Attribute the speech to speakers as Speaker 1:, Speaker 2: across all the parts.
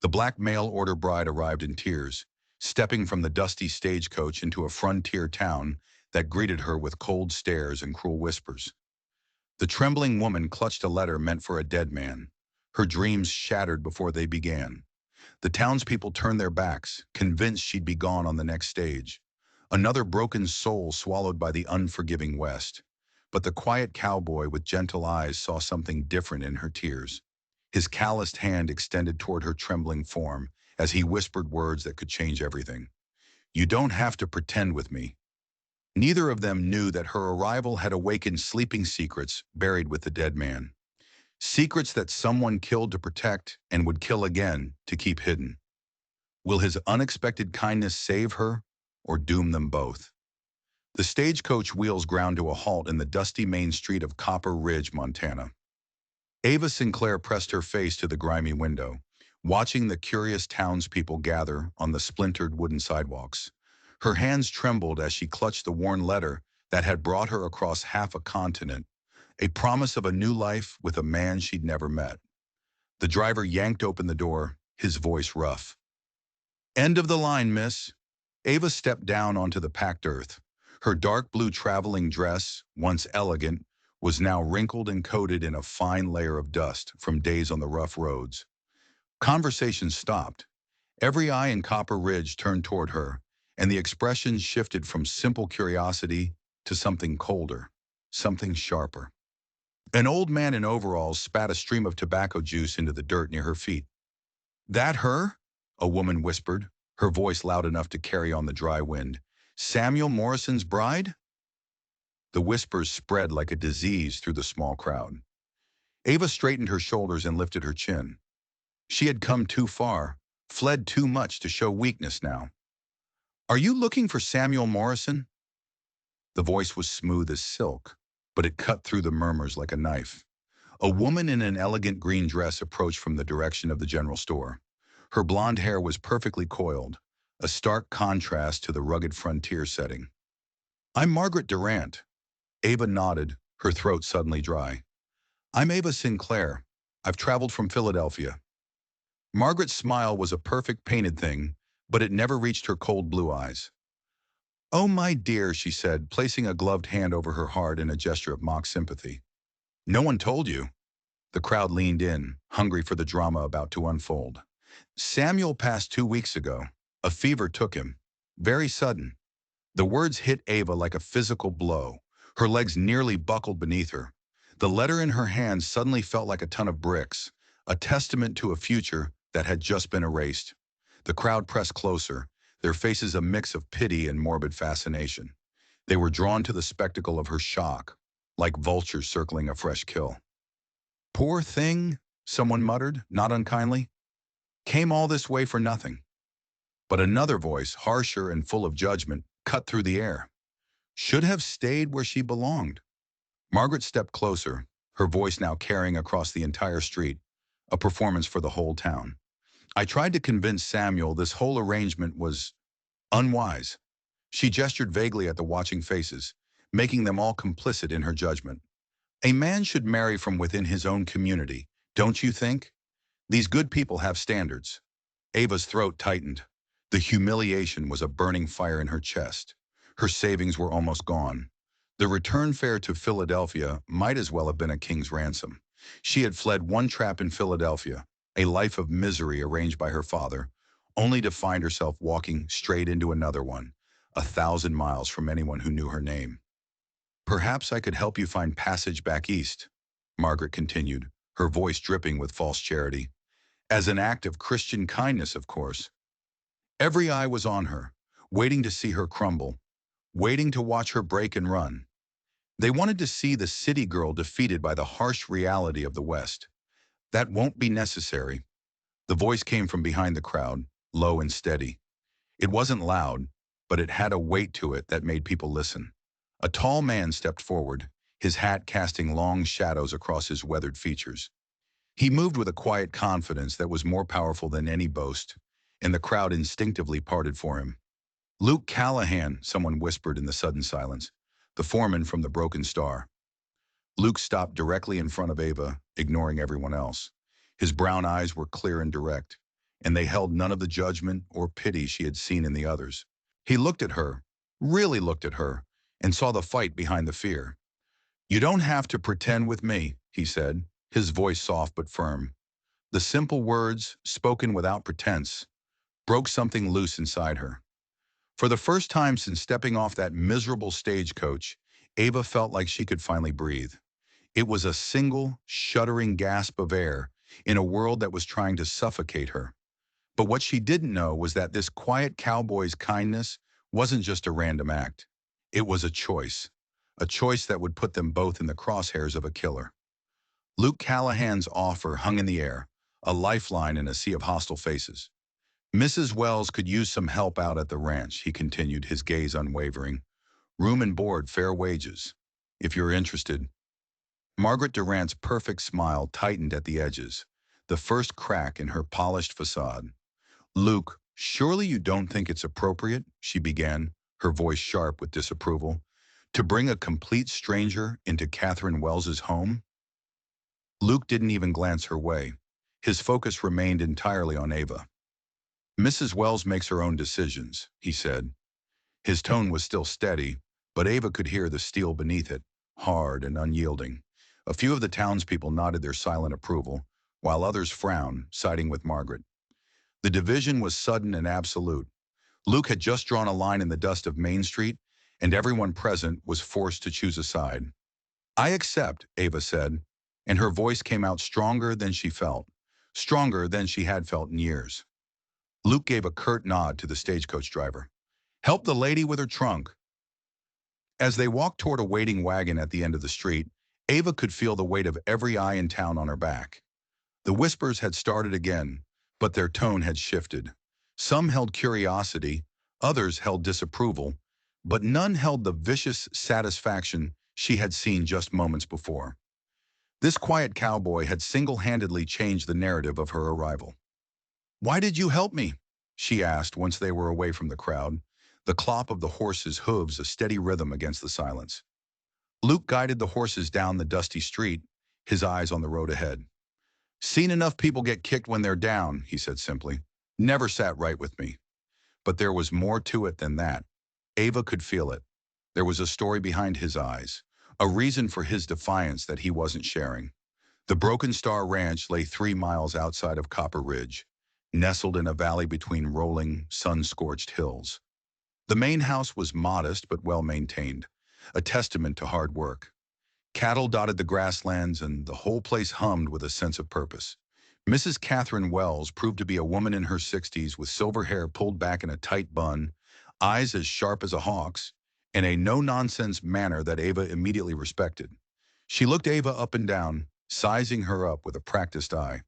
Speaker 1: The black mail-order bride arrived in tears, stepping from the dusty stagecoach into a frontier town that greeted her with cold stares and cruel whispers. The trembling woman clutched a letter meant for a dead man, her dreams shattered before they began. The townspeople turned their backs, convinced she'd be gone on the next stage. Another broken soul swallowed by the unforgiving West. But the quiet cowboy with gentle eyes saw something different in her tears. His calloused hand extended toward her trembling form as he whispered words that could change everything. "You don't have to pretend with me." Neither of them knew that her arrival had awakened sleeping secrets buried with the dead man. Secrets that someone killed to protect and would kill again to keep hidden. Will his unexpected kindness save her or doom them both? The stagecoach wheels ground to a halt in the dusty main street of Copper Ridge, Montana. Ava Sinclair pressed her face to the grimy window, watching the curious townspeople gather on the splintered wooden sidewalks. Her hands trembled as she clutched the worn letter that had brought her across half a continent, a promise of a new life with a man she'd never met. The driver yanked open the door, his voice rough. "End of the line, miss." Ava stepped down onto the packed earth. Her dark blue traveling dress, once elegant, was now wrinkled and coated in a fine layer of dust from days on the rough roads. Conversation stopped. Every eye in Copper Ridge turned toward her, and the expression shifted from simple curiosity to something colder, something sharper. An old man in overalls spat a stream of tobacco juice into the dirt near her feet. "That her?" a woman whispered, her voice loud enough to carry on the dry wind. "Samuel Morrison's bride?" The whispers spread like a disease through the small crowd. Ava straightened her shoulders and lifted her chin. She had come too far, fled too much to show weakness now. "Are you looking for Samuel Morrison?" The voice was smooth as silk, but it cut through the murmurs like a knife. A woman in an elegant green dress approached from the direction of the general store. Her blonde hair was perfectly coiled, a stark contrast to the rugged frontier setting. "I'm Margaret Durant." Ava nodded, her throat suddenly dry. "I'm Ava Sinclair. I've traveled from Philadelphia." Margaret's smile was a perfect painted thing, but it never reached her cold blue eyes. "Oh, my dear," she said, placing a gloved hand over her heart in a gesture of mock sympathy. "No one told you." The crowd leaned in, hungry for the drama about to unfold. "Samuel passed 2 weeks ago. A fever took him. Very sudden." The words hit Ava like a physical blow. Her legs nearly buckled beneath her. The letter in her hand suddenly felt like a ton of bricks, a testament to a future that had just been erased. The crowd pressed closer, their faces a mix of pity and morbid fascination. They were drawn to the spectacle of her shock, like vultures circling a fresh kill. "Poor thing," someone muttered, not unkindly. "Came all this way for nothing." But another voice, harsher and full of judgment, cut through the air. "Should have stayed where she belonged." Margaret stepped closer, her voice now carrying across the entire street, a performance for the whole town. "I tried to convince Samuel this whole arrangement was unwise." She gestured vaguely at the watching faces, making them all complicit in her judgment. "A man should marry from within his own community, don't you think? These good people have standards." Ava's throat tightened. The humiliation was a burning fire in her chest. Her savings were almost gone. The return fare to Philadelphia might as well have been a king's ransom. She had fled one trap in Philadelphia, a life of misery arranged by her father, only to find herself walking straight into another one, 1,000 miles from anyone who knew her name. "Perhaps I could help you find passage back east," Margaret continued, her voice dripping with false charity. "As an act of Christian kindness, of course." Every eye was on her, waiting to see her crumble, waiting to watch her break and run. They wanted to see the city girl defeated by the harsh reality of the West. "That won't be necessary." The voice came from behind the crowd, low and steady. It wasn't loud, but it had a weight to it that made people listen. A tall man stepped forward, his hat casting long shadows across his weathered features. He moved with a quiet confidence that was more powerful than any boast, and the crowd instinctively parted for him. "Luke Callahan," someone whispered in the sudden silence, "the foreman from the Broken Star." Luke stopped directly in front of Ava, ignoring everyone else. His brown eyes were clear and direct. and they held none of the judgment or pity she had seen in the others. He looked at her, really looked at her, and saw the fight behind the fear. "You don't have to pretend with me," he said, his voice soft but firm. The simple words, spoken without pretense, broke something loose inside her. For the first time since stepping off that miserable stagecoach, Ava felt like she could finally breathe. It was a single, shuddering gasp of air in a world that was trying to suffocate her. But what she didn't know was that this quiet cowboy's kindness wasn't just a random act. It was a choice that would put them both in the crosshairs of a killer. Luke Callahan's offer hung in the air, a lifeline in a sea of hostile faces. "Mrs. Wells could use some help out at the ranch," he continued, his gaze unwavering. "Room and board, fair wages. If you're interested." Margaret Durant's perfect smile tightened at the edges, the first crack in her polished facade. "Luke, surely you don't think it's appropriate," she began, her voice sharp with disapproval, "to bring a complete stranger into Catherine Wells's home?" Luke didn't even glance her way. His focus remained entirely on Ava. "Mrs. Wells makes her own decisions," he said. His tone was still steady, but Ava could hear the steel beneath it, hard and unyielding. A few of the townspeople nodded their silent approval, while others frowned, siding with Margaret. The division was sudden and absolute. Luke had just drawn a line in the dust of Main Street, and everyone present was forced to choose a side. "I accept," Ava said, and her voice came out stronger than she felt, stronger than she had felt in years. Luke gave a curt nod to the stagecoach driver. "Help the lady with her trunk." As they walked toward a waiting wagon at the end of the street, Ava could feel the weight of every eye in town on her back. The whispers had started again, but their tone had shifted. Some held curiosity, others held disapproval, but none held the vicious satisfaction she had seen just moments before. This quiet cowboy had single-handedly changed the narrative of her arrival. "Why did you help me?" she asked once they were away from the crowd, the clop of the horses' hooves a steady rhythm against the silence. Luke guided the horses down the dusty street, his eyes on the road ahead. "Seen enough people get kicked when they're down," he said simply. "Never sat right with me." But there was more to it than that. Ava could feel it. There was a story behind his eyes, a reason for his defiance that he wasn't sharing. The Broken Star Ranch lay 3 miles outside of Copper Ridge, nestled in a valley between rolling, sun-scorched hills. The main house was modest but well-maintained, a testament to hard work. Cattle dotted the grasslands, and the whole place hummed with a sense of purpose. Mrs. Catherine Wells proved to be a woman in her 60s with silver hair pulled back in a tight bun, eyes as sharp as a hawk's, and a no-nonsense manner that Ava immediately respected. She looked Ava up and down, sizing her up with a practiced eye.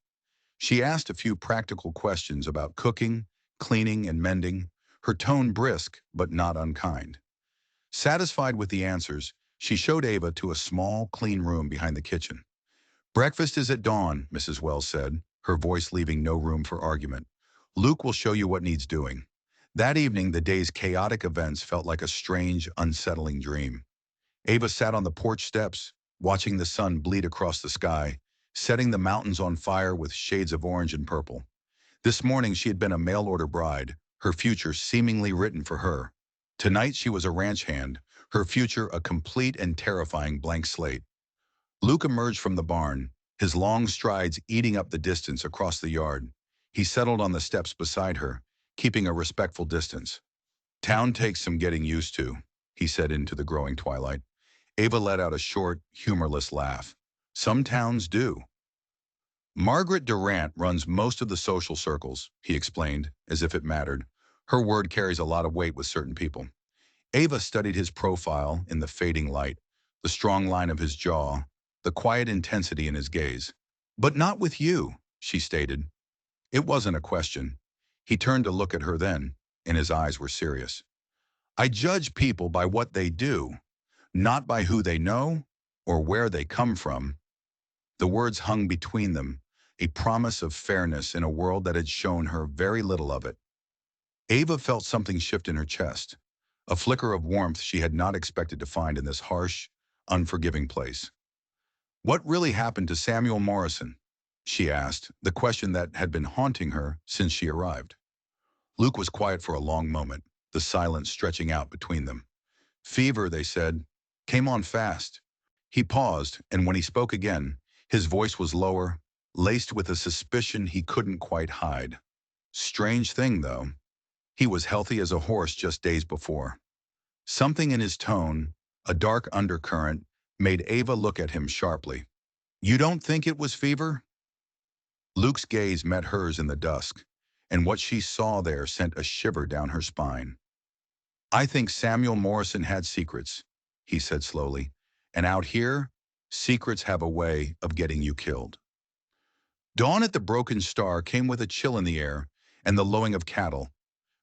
Speaker 1: She asked a few practical questions about cooking, cleaning, and mending, her tone brisk but not unkind. Satisfied with the answers, she showed Ava to a small, clean room behind the kitchen. "Breakfast is at dawn," Mrs. Wells said, her voice leaving no room for argument. "Luke will show you what needs doing." That evening, the day's chaotic events felt like a strange, unsettling dream. Ava sat on the porch steps, watching the sun bleed across the sky, setting the mountains on fire with shades of orange and purple. This morning she had been a mail-order bride, her future seemingly written for her. Tonight she was a ranch hand, her future a complete and terrifying blank slate. Luke emerged from the barn, his long strides eating up the distance across the yard. He settled on the steps beside her, keeping a respectful distance. "Town takes some getting used to," he said into the growing twilight. Ava let out a short, humorless laugh. "Some towns do." "Margaret Durant runs most of the social circles," he explained, as if it mattered. "Her word carries a lot of weight with certain people." Ava studied his profile in the fading light, the strong line of his jaw, the quiet intensity in his gaze. "But not with you," she stated. It wasn't a question. He turned to look at her then, and his eyes were serious. "I judge people by what they do, not by who they know or where they come from." The words hung between them, a promise of fairness in a world that had shown her very little of it. Ava felt something shift in her chest, a flicker of warmth she had not expected to find in this harsh, unforgiving place. "What really happened to Samuel Morrison?" she asked, the question that had been haunting her since she arrived. Luke was quiet for a long moment, the silence stretching out between them. Fever, they said, came on fast. He paused, and when he spoke again, his voice was lower, laced with a suspicion he couldn't quite hide. Strange thing, though. He was healthy as a horse just days before. Something in his tone, a dark undercurrent, made Ava look at him sharply. You don't think it was fever? Luke's gaze met hers in the dusk, and what she saw there sent a shiver down her spine. I think Samuel Morrison had secrets, he said slowly, and out here, secrets have a way of getting you killed. Dawn at the Broken Star came with a chill in the air and the lowing of cattle.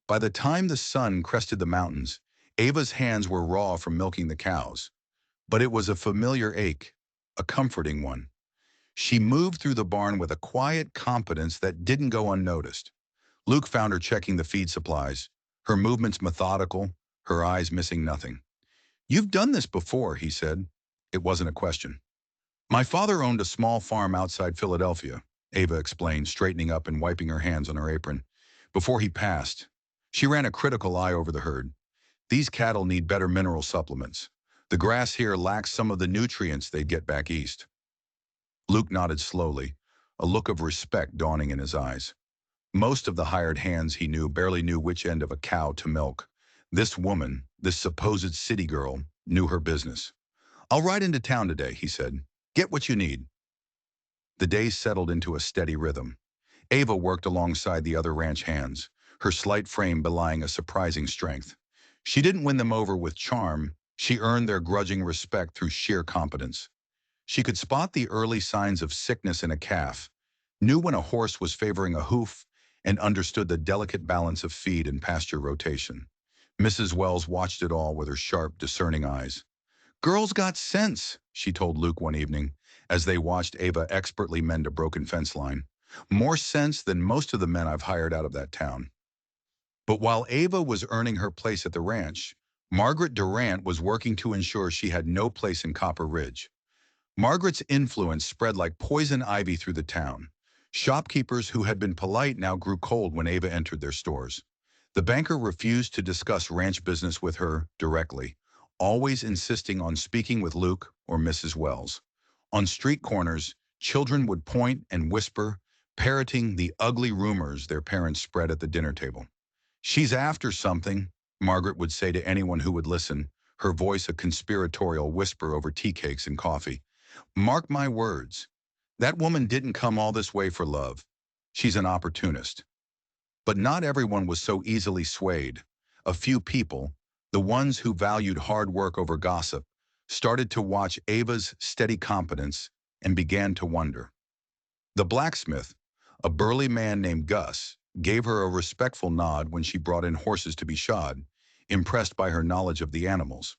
Speaker 1: By the time the sun crested the mountains, Ava's hands were raw from milking the cows. But it was a familiar ache, a comforting one. She moved through the barn with a quiet competence that didn't go unnoticed. Luke found her checking the feed supplies, her movements methodical, her eyes missing nothing. You've done this before, he said. It wasn't a question. My father owned a small farm outside Philadelphia, Ava explained, straightening up and wiping her hands on her apron. Before he passed, she ran a critical eye over the herd. These cattle need better mineral supplements. The grass here lacks some of the nutrients they'd get back east. Luke nodded slowly, a look of respect dawning in his eyes. Most of the hired hands he knew barely knew which end of a cow to milk. This woman, this supposed city girl, knew her business. I'll ride into town today, he said. Get what you need. The days settled into a steady rhythm. Ava worked alongside the other ranch hands, her slight frame belying a surprising strength. She didn't win them over with charm, she earned their grudging respect through sheer competence. She could spot the early signs of sickness in a calf, knew when a horse was favoring a hoof, and understood the delicate balance of feed and pasture rotation. Mrs. Wells watched it all with her sharp, discerning eyes. Girl's got sense, she told Luke one evening, as they watched Ava expertly mend a broken fence line. More sense than most of the men I've hired out of that town. But while Ava was earning her place at the ranch, Margaret Durant was working to ensure she had no place in Copper Ridge. Margaret's influence spread like poison ivy through the town. Shopkeepers who had been polite now grew cold when Ava entered their stores. The banker refused to discuss ranch business with her directly, always insisting on speaking with Luke or Mrs. Wells. On street corners, children would point and whisper, parroting the ugly rumors their parents spread at the dinner table. She's after something, Margaret would say to anyone who would listen, her voice a conspiratorial whisper over tea cakes and coffee. Mark my words, that woman didn't come all this way for love. She's an opportunist. But not everyone was so easily swayed. A few people, the ones who valued hard work over gossip, started to watch Ava's steady competence and began to wonder. The blacksmith, a burly man named Gus, gave her a respectful nod when she brought in horses to be shod, impressed by her knowledge of the animals.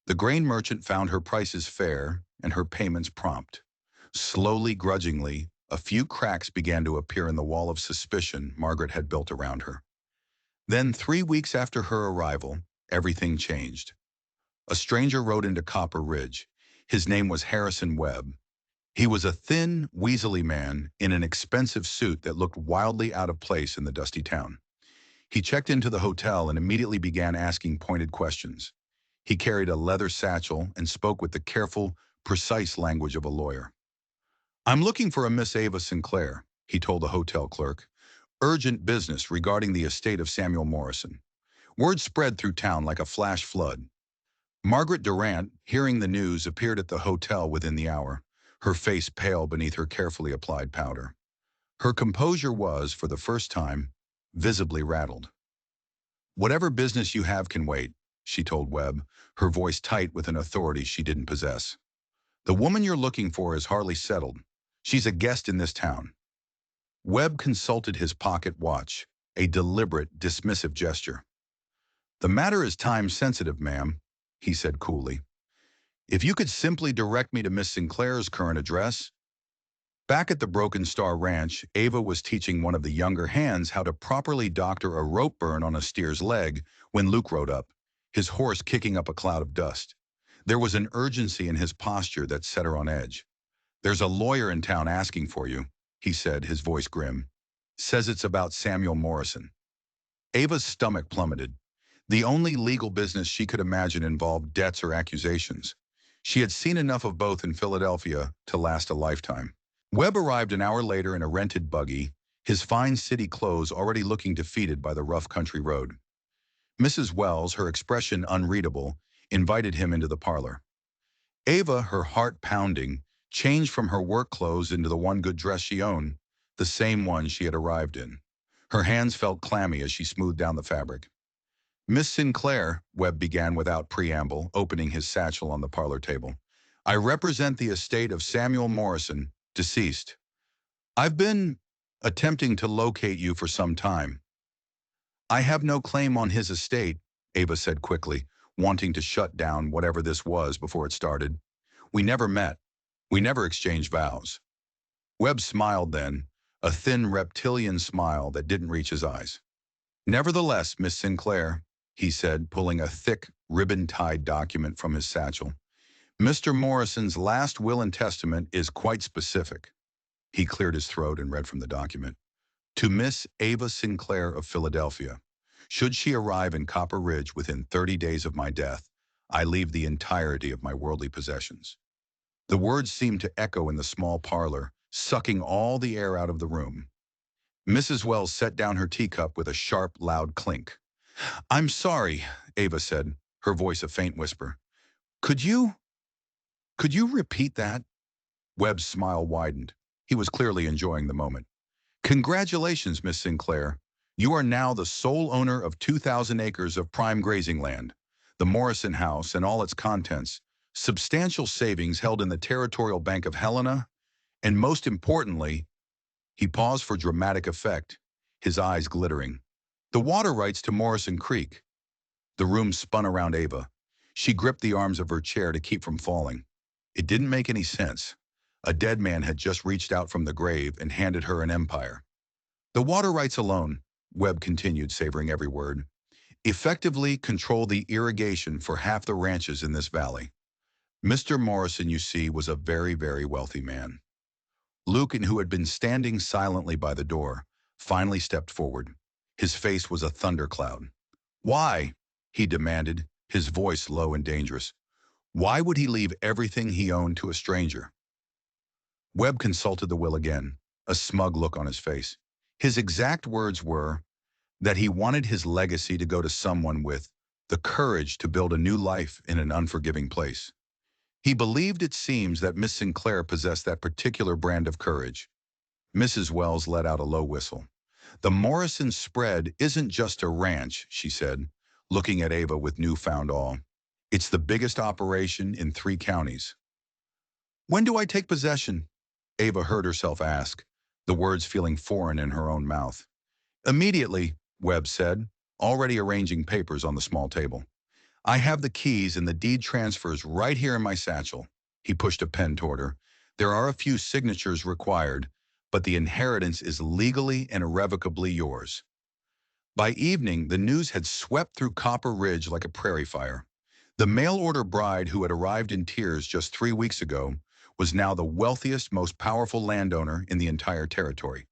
Speaker 1: The grain merchant found her prices fair and her payments prompt. Slowly, grudgingly, a few cracks began to appear in the wall of suspicion Margaret had built around her. Then, 3 weeks after her arrival, everything changed. A stranger rode into Copper Ridge. His name was Harrison Webb. He was a thin, weaselly man in an expensive suit that looked wildly out of place in the dusty town. He checked into the hotel and immediately began asking pointed questions. He carried a leather satchel and spoke with the careful, precise language of a lawyer. I'm looking for a Miss Ava Sinclair, he told the hotel clerk. Urgent business regarding the estate of Samuel Morrison. Word spread through town like a flash flood. Margaret Durant, hearing the news, appeared at the hotel within the hour, her face pale beneath her carefully applied powder. Her composure was, for the first time, visibly rattled. Whatever business you have can wait, she told Webb, her voice tight with an authority she didn't possess. The woman you're looking for is hardly settled. She's a guest in this town. Webb consulted his pocket watch, a deliberate, dismissive gesture. The matter is time-sensitive, ma'am, he said coolly. If you could simply direct me to Miss Sinclair's current address. Back at the Broken Star Ranch, Ava was teaching one of the younger hands how to properly doctor a rope burn on a steer's leg when Luke rode up, his horse kicking up a cloud of dust. There was an urgency in his posture that set her on edge. There's a lawyer in town asking for you, he said, his voice grim. Says it's about Samuel Morrison. Ava's stomach plummeted. The only legal business she could imagine involved debts or accusations. She had seen enough of both in Philadelphia to last a lifetime. Webb arrived an hour later in a rented buggy, his fine city clothes already looking defeated by the rough country road. Mrs. Wells, her expression unreadable, invited him into the parlor. Ava, her heart pounding, changed from her work clothes into the one good dress she owned, the same one she had arrived in. Her hands felt clammy as she smoothed down the fabric. Miss Sinclair, Webb began without preamble, opening his satchel on the parlor table. I represent the estate of Samuel Morrison, deceased. I've been attempting to locate you for some time. I have no claim on his estate, Ava said quickly, wanting to shut down whatever this was before it started. We never met. We never exchanged vows. Webb smiled then, a thin reptilian smile that didn't reach his eyes. Nevertheless, Miss Sinclair, he said, pulling a thick, ribbon-tied document from his satchel, Mr. Morrison's last will and testament is quite specific. He cleared his throat and read from the document. To Miss Ava Sinclair of Philadelphia, should she arrive in Copper Ridge within 30 days of my death, I leave the entirety of my worldly possessions. The words seemed to echo in the small parlor, sucking all the air out of the room. Mrs. Wells set down her teacup with a sharp, loud clink. I'm sorry, Ava said, her voice a faint whisper. Could you repeat that? Webb's smile widened. He was clearly enjoying the moment. Congratulations, Miss Sinclair. You are now the sole owner of 2,000 acres of prime grazing land, the Morrison House and all its contents, substantial savings held in the Territorial Bank of Helena, and most importantly, he paused for dramatic effect, his eyes glittering, the water rights to Morrison Creek. The room spun around Ava. She gripped the arms of her chair to keep from falling. It didn't make any sense. A dead man had just reached out from the grave and handed her an empire. The water rights alone, Webb continued, savoring every word, effectively control the irrigation for half the ranches in this valley. Mr. Morrison, you see, was a very, very wealthy man. Lucan, who had been standing silently by the door, finally stepped forward. His face was a thundercloud. Why? He demanded, his voice low and dangerous. Why would he leave everything he owned to a stranger? Webb consulted the will again, a smug look on his face. His exact words were that he wanted his legacy to go to someone with the courage to build a new life in an unforgiving place. He believed, it seems, that Miss Sinclair possessed that particular brand of courage. Mrs. Wells let out a low whistle. The Morrison spread isn't just a ranch, she said, looking at Ava with newfound awe. It's the biggest operation in 3 counties. When do I take possession? Ava heard herself ask, the words feeling foreign in her own mouth. Immediately, Webb said, already arranging papers on the small table. I have the keys and the deed transfers right here in my satchel. He pushed a pen toward her. There are a few signatures required, but the inheritance is legally and irrevocably yours. By evening, the news had swept through Copper Ridge like a prairie fire. The mail-order bride who had arrived in tears just 3 weeks ago was now the wealthiest, most powerful landowner in the entire territory.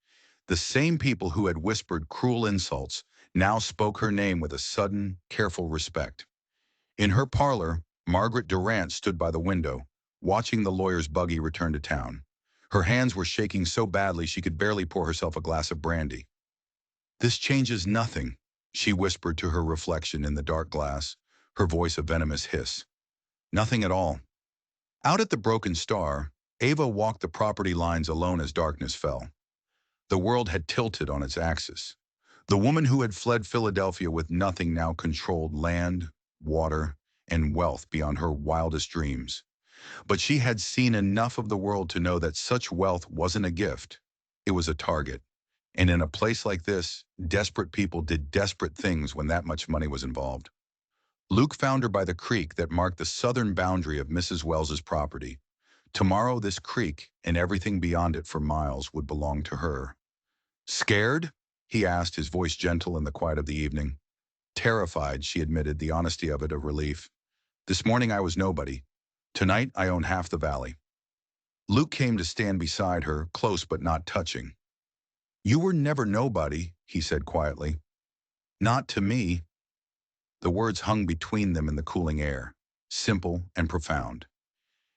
Speaker 1: The same people who had whispered cruel insults now spoke her name with a sudden, careful respect. In her parlor, Margaret Durant stood by the window, watching the lawyer's buggy return to town. Her hands were shaking so badly she could barely pour herself a glass of brandy. This changes nothing, she whispered to her reflection in the dark glass, her voice a venomous hiss. Nothing at all. Out at the Broken Star, Ava walked the property lines alone as darkness fell. The world had tilted on its axis. The woman who had fled Philadelphia with nothing now controlled land, water, and wealth beyond her wildest dreams. But she had seen enough of the world to know that such wealth wasn't a gift. It was a target. And in a place like this, desperate people did desperate things when that much money was involved. Luke found her by the creek that marked the southern boundary of Mrs. Wells's property. Tomorrow this creek, and everything beyond it for miles, would belong to her. Scared? He asked, his voice gentle in the quiet of the evening. Terrified, she admitted, the honesty of it a relief. This morning I was nobody. Tonight I own half the valley. Luke came to stand beside her, close but not touching. "You were never nobody," he said quietly. "Not to me." The words hung between them in the cooling air, simple and profound.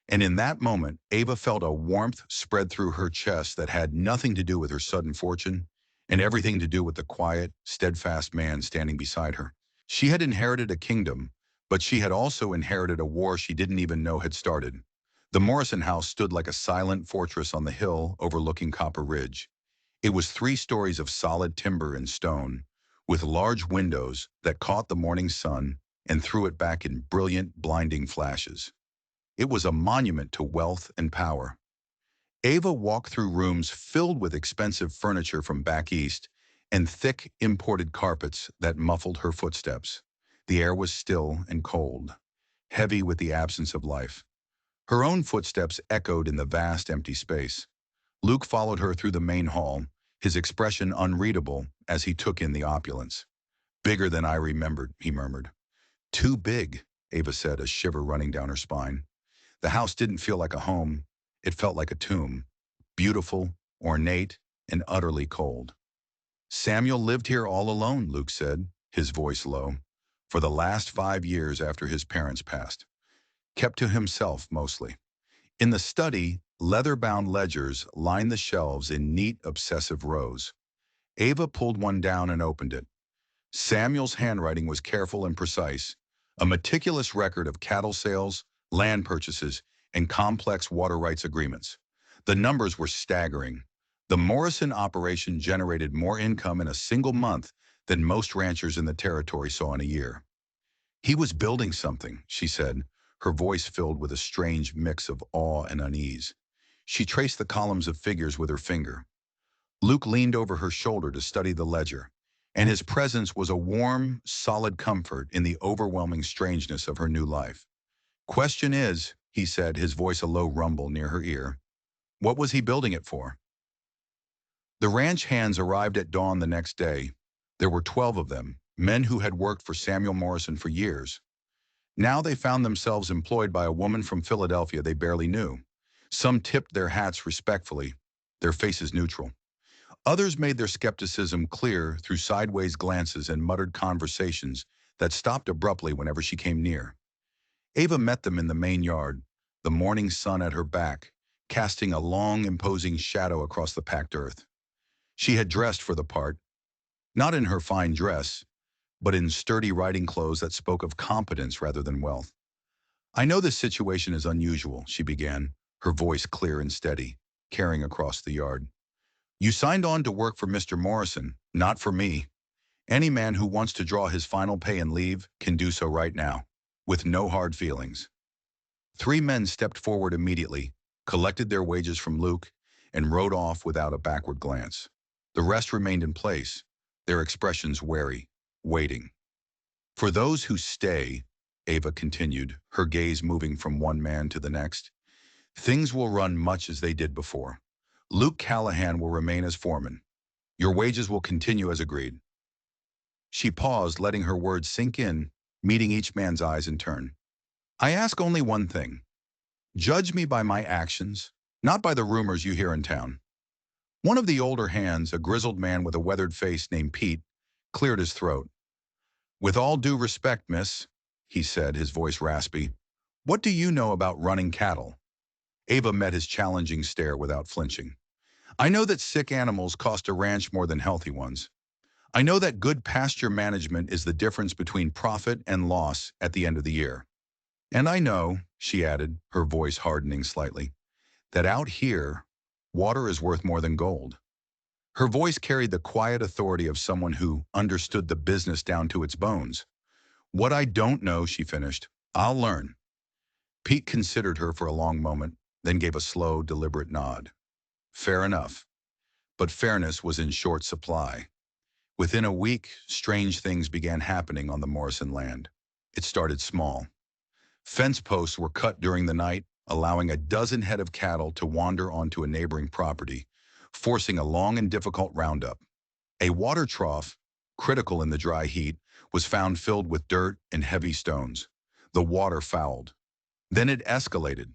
Speaker 1: And in that moment, Ava felt a warmth spread through her chest that had nothing to do with her sudden fortune and everything to do with the quiet, steadfast man standing beside her. She had inherited a kingdom, but she had also inherited a war she didn't even know had started. The Morrison house stood like a silent fortress on the hill overlooking Copper Ridge. It was 3 stories of solid timber and stone, with large windows that caught the morning sun and threw it back in brilliant, blinding flashes. It was a monument to wealth and power. Ava walked through rooms filled with expensive furniture from back east and thick imported carpets that muffled her footsteps. The air was still and cold, heavy with the absence of life. Her own footsteps echoed in the vast empty space. Luke followed her through the main hall, his expression unreadable as he took in the opulence. "Bigger than I remembered," he murmured. "Too big," Ava said, a shiver running down her spine. The house didn't feel like a home. It felt like a tomb, beautiful, ornate, and utterly cold. "Samuel lived here all alone," Luke said, his voice low, "for the last 5 years after his parents passed. Kept to himself, mostly." In the study, leather-bound ledgers lined the shelves in neat, obsessive rows. Ava pulled one down and opened it. Samuel's handwriting was careful and precise, a meticulous record of cattle sales, land purchases, and complex water rights agreements. The numbers were staggering. The Morrison operation generated more income in a single month than most ranchers in the territory saw in a year. "He was building something," she said, her voice filled with a strange mix of awe and unease. She traced the columns of figures with her finger. Luke leaned over her shoulder to study the ledger, and his presence was a warm, solid comfort in the overwhelming strangeness of her new life. "Question is," he said, his voice a low rumble near her ear, "what was he building it for?" The ranch hands arrived at dawn the next day. There were 12 of them, men who had worked for Samuel Morrison for years. Now they found themselves employed by a woman from Philadelphia they barely knew. Some tipped their hats respectfully, their faces neutral. Others made their skepticism clear through sideways glances and muttered conversations that stopped abruptly whenever she came near. Ava met them in the main yard, the morning sun at her back, casting a long, imposing shadow across the packed earth. She had dressed for the part, not in her fine dress, but in sturdy riding clothes that spoke of competence rather than wealth. "I know this situation is unusual," she began, her voice clear and steady, carrying across the yard. "You signed on to work for Mr. Morrison, not for me. Any man who wants to draw his final pay and leave can do so right now, with no hard feelings." 3 men stepped forward immediately, collected their wages from Luke, and rode off without a backward glance. The rest remained in place, their expressions wary, waiting. "For those who stay," Ava continued, her gaze moving from one man to the next, "things will run much as they did before. Luke Callahan will remain as foreman. Your wages will continue as agreed." She paused, letting her words sink in, meeting each man's eyes in turn. "I ask only one thing. Judge me by my actions, not by the rumors you hear in town." One of the older hands, a grizzled man with a weathered face named Pete, cleared his throat. "With all due respect, miss," he said, his voice raspy, "what do you know about running cattle?" Ava met his challenging stare without flinching. "I know that sick animals cost a ranch more than healthy ones. I know that good pasture management is the difference between profit and loss at the end of the year. And I know," she added, her voice hardening slightly, "that out here, water is worth more than gold." Her voice carried the quiet authority of someone who understood the business down to its bones. "What I don't know," she finished, "I'll learn." Pete considered her for a long moment, then gave a slow, deliberate nod. "Fair enough." But fairness was in short supply. Within a week, strange things began happening on the Morrison land. It started small. Fence posts were cut during the night, allowing a dozen head of cattle to wander onto a neighboring property, forcing a long and difficult roundup. A water trough, critical in the dry heat, was found filled with dirt and heavy stones. The water fouled. Then it escalated.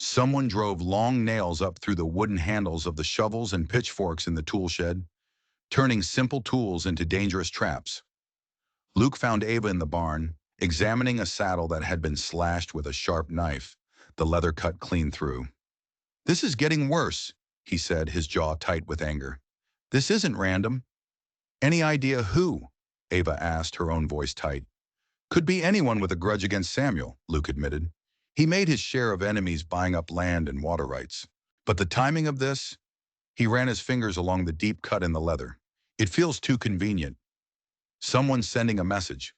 Speaker 1: Someone drove long nails up through the wooden handles of the shovels and pitchforks in the tool shed, turning simple tools into dangerous traps. Luke found Ava in the barn, examining a saddle that had been slashed with a sharp knife, the leather cut clean through. "This is getting worse," he said, his jaw tight with anger. "This isn't random." "Any idea who?" Ava asked, her own voice tight. "Could be anyone with a grudge against Samuel," Luke admitted. "He made his share of enemies buying up land and water rights. But the timing of this?" He ran his fingers along the deep cut in the leather. "It feels too convenient. Someone's sending a message."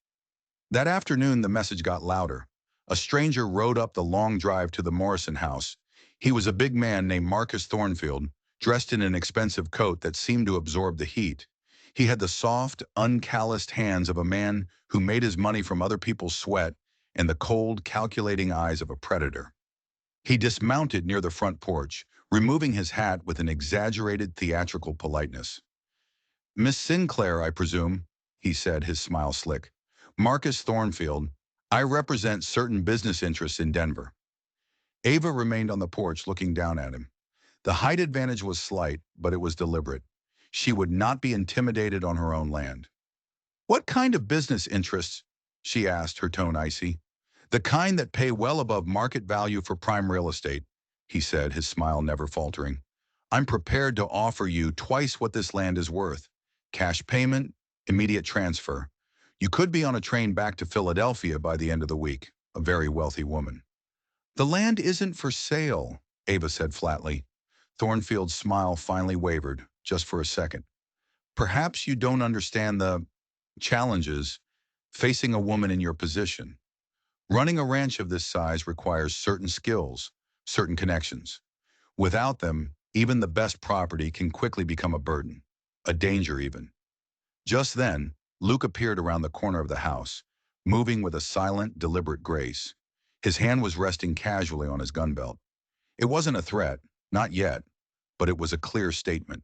Speaker 1: That afternoon, the message got louder. A stranger rode up the long drive to the Morrison house. He was a big man named Marcus Thornfield, dressed in an expensive coat that seemed to absorb the heat. He had the soft, uncalloused hands of a man who made his money from other people's sweat and the cold, calculating eyes of a predator. He dismounted near the front porch, removing his hat with an exaggerated theatrical politeness. "Miss Sinclair, I presume," he said, his smile slick. "Marcus Thornfield. I represent certain business interests in Denver." Ava remained on the porch looking down at him. The height advantage was slight, but it was deliberate. She would not be intimidated on her own land. "What kind of business interests?" she asked, her tone icy. "The kind that pay well above market value for prime real estate," he said, his smile never faltering. "I'm prepared to offer you twice what this land is worth. Cash payment, immediate transfer. You could be on a train back to Philadelphia by the end of the week." A very wealthy woman. "The land isn't for sale," Ava said flatly. Thornfield's smile finally wavered, just for a second. "Perhaps you don't understand the challenges facing a woman in your position. Running a ranch of this size requires certain skills, certain connections. Without them, even the best property can quickly become a burden, a danger even." Just then, Luke appeared around the corner of the house, moving with a silent, deliberate grace. His hand was resting casually on his gun belt. It wasn't a threat, not yet, but it was a clear statement.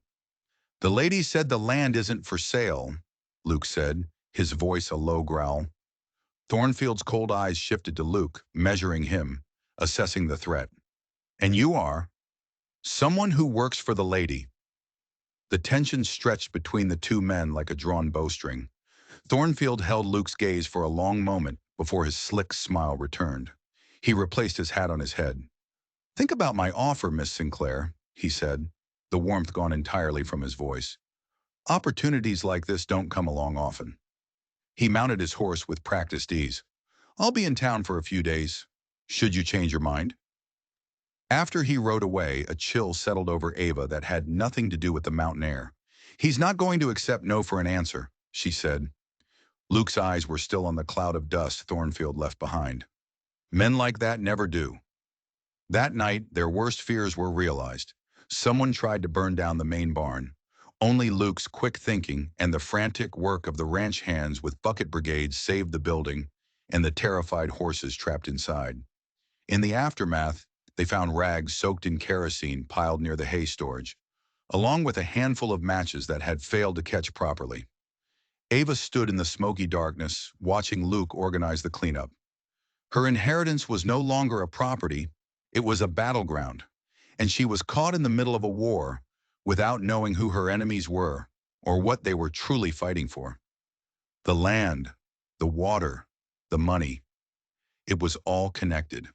Speaker 1: "The lady said the land isn't for sale," Luke said, his voice a low growl. Thornfield's cold eyes shifted to Luke, measuring him, assessing the threat. "And you are?" "Someone who works for the lady." The tension stretched between the two men like a drawn bowstring. Thornfield held Luke's gaze for a long moment before his slick smile returned. He replaced his hat on his head. "Think about my offer, Miss Sinclair," he said, the warmth gone entirely from his voice. "Opportunities like this don't come along often." He mounted his horse with practiced ease. "I'll be in town for a few days. Should you change your mind?" After he rode away, a chill settled over Ava that had nothing to do with the mountain air. "He's not going to accept no for an answer," she said. Luke's eyes were still on the cloud of dust Thornfield left behind. "Men like that never do." That night, their worst fears were realized. Someone tried to burn down the main barn. Only Luke's quick thinking and the frantic work of the ranch hands with bucket brigades saved the building and the terrified horses trapped inside. In the aftermath, they found rags soaked in kerosene piled near the hay storage, along with a handful of matches that had failed to catch properly. Ava stood in the smoky darkness, watching Luke organize the cleanup. Her inheritance was no longer a property, it was a battleground, and she was caught in the middle of a war without knowing who her enemies were or what they were truly fighting for. The land, the water, the money. It was all connected,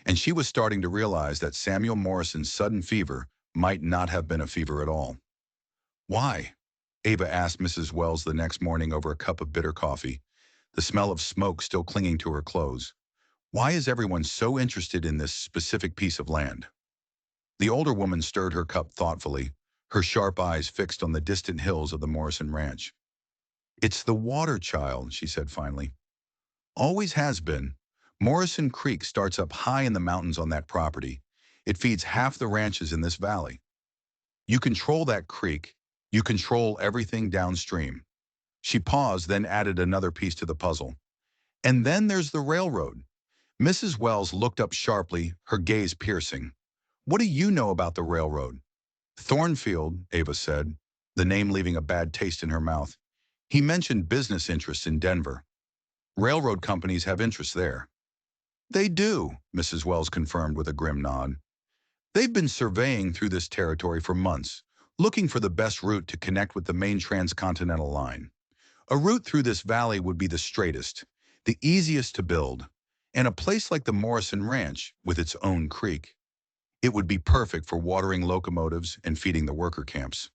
Speaker 1: and she was starting to realize that Samuel Morrison's sudden fever might not have been a fever at all. "Why?" Ava asked Mrs. Wells the next morning over a cup of bitter coffee, the smell of smoke still clinging to her clothes. "Why is everyone so interested in this specific piece of land?" The older woman stirred her cup thoughtfully, her sharp eyes fixed on the distant hills of the Morrison Ranch. "It's the water, child," she said finally. "Always has been. Morrison Creek starts up high in the mountains on that property. It feeds half the ranches in this valley. You control that creek, you control everything downstream." She paused, then added another piece to the puzzle. "And then there's the railroad." Mrs. Wells looked up sharply, her gaze piercing. "What do you know about the railroad?" "Thornfield," Ava said, the name leaving a bad taste in her mouth. "He mentioned business interests in Denver. Railroad companies have interests there." "They do," Mrs. Wells confirmed with a grim nod. They've been surveying through this territory for months, looking for the best route to connect with the main transcontinental line. A route through this valley would be the straightest, the easiest to build, and a place like the Morrison Ranch, with its own creek, it would be perfect for watering locomotives and feeding the worker camps.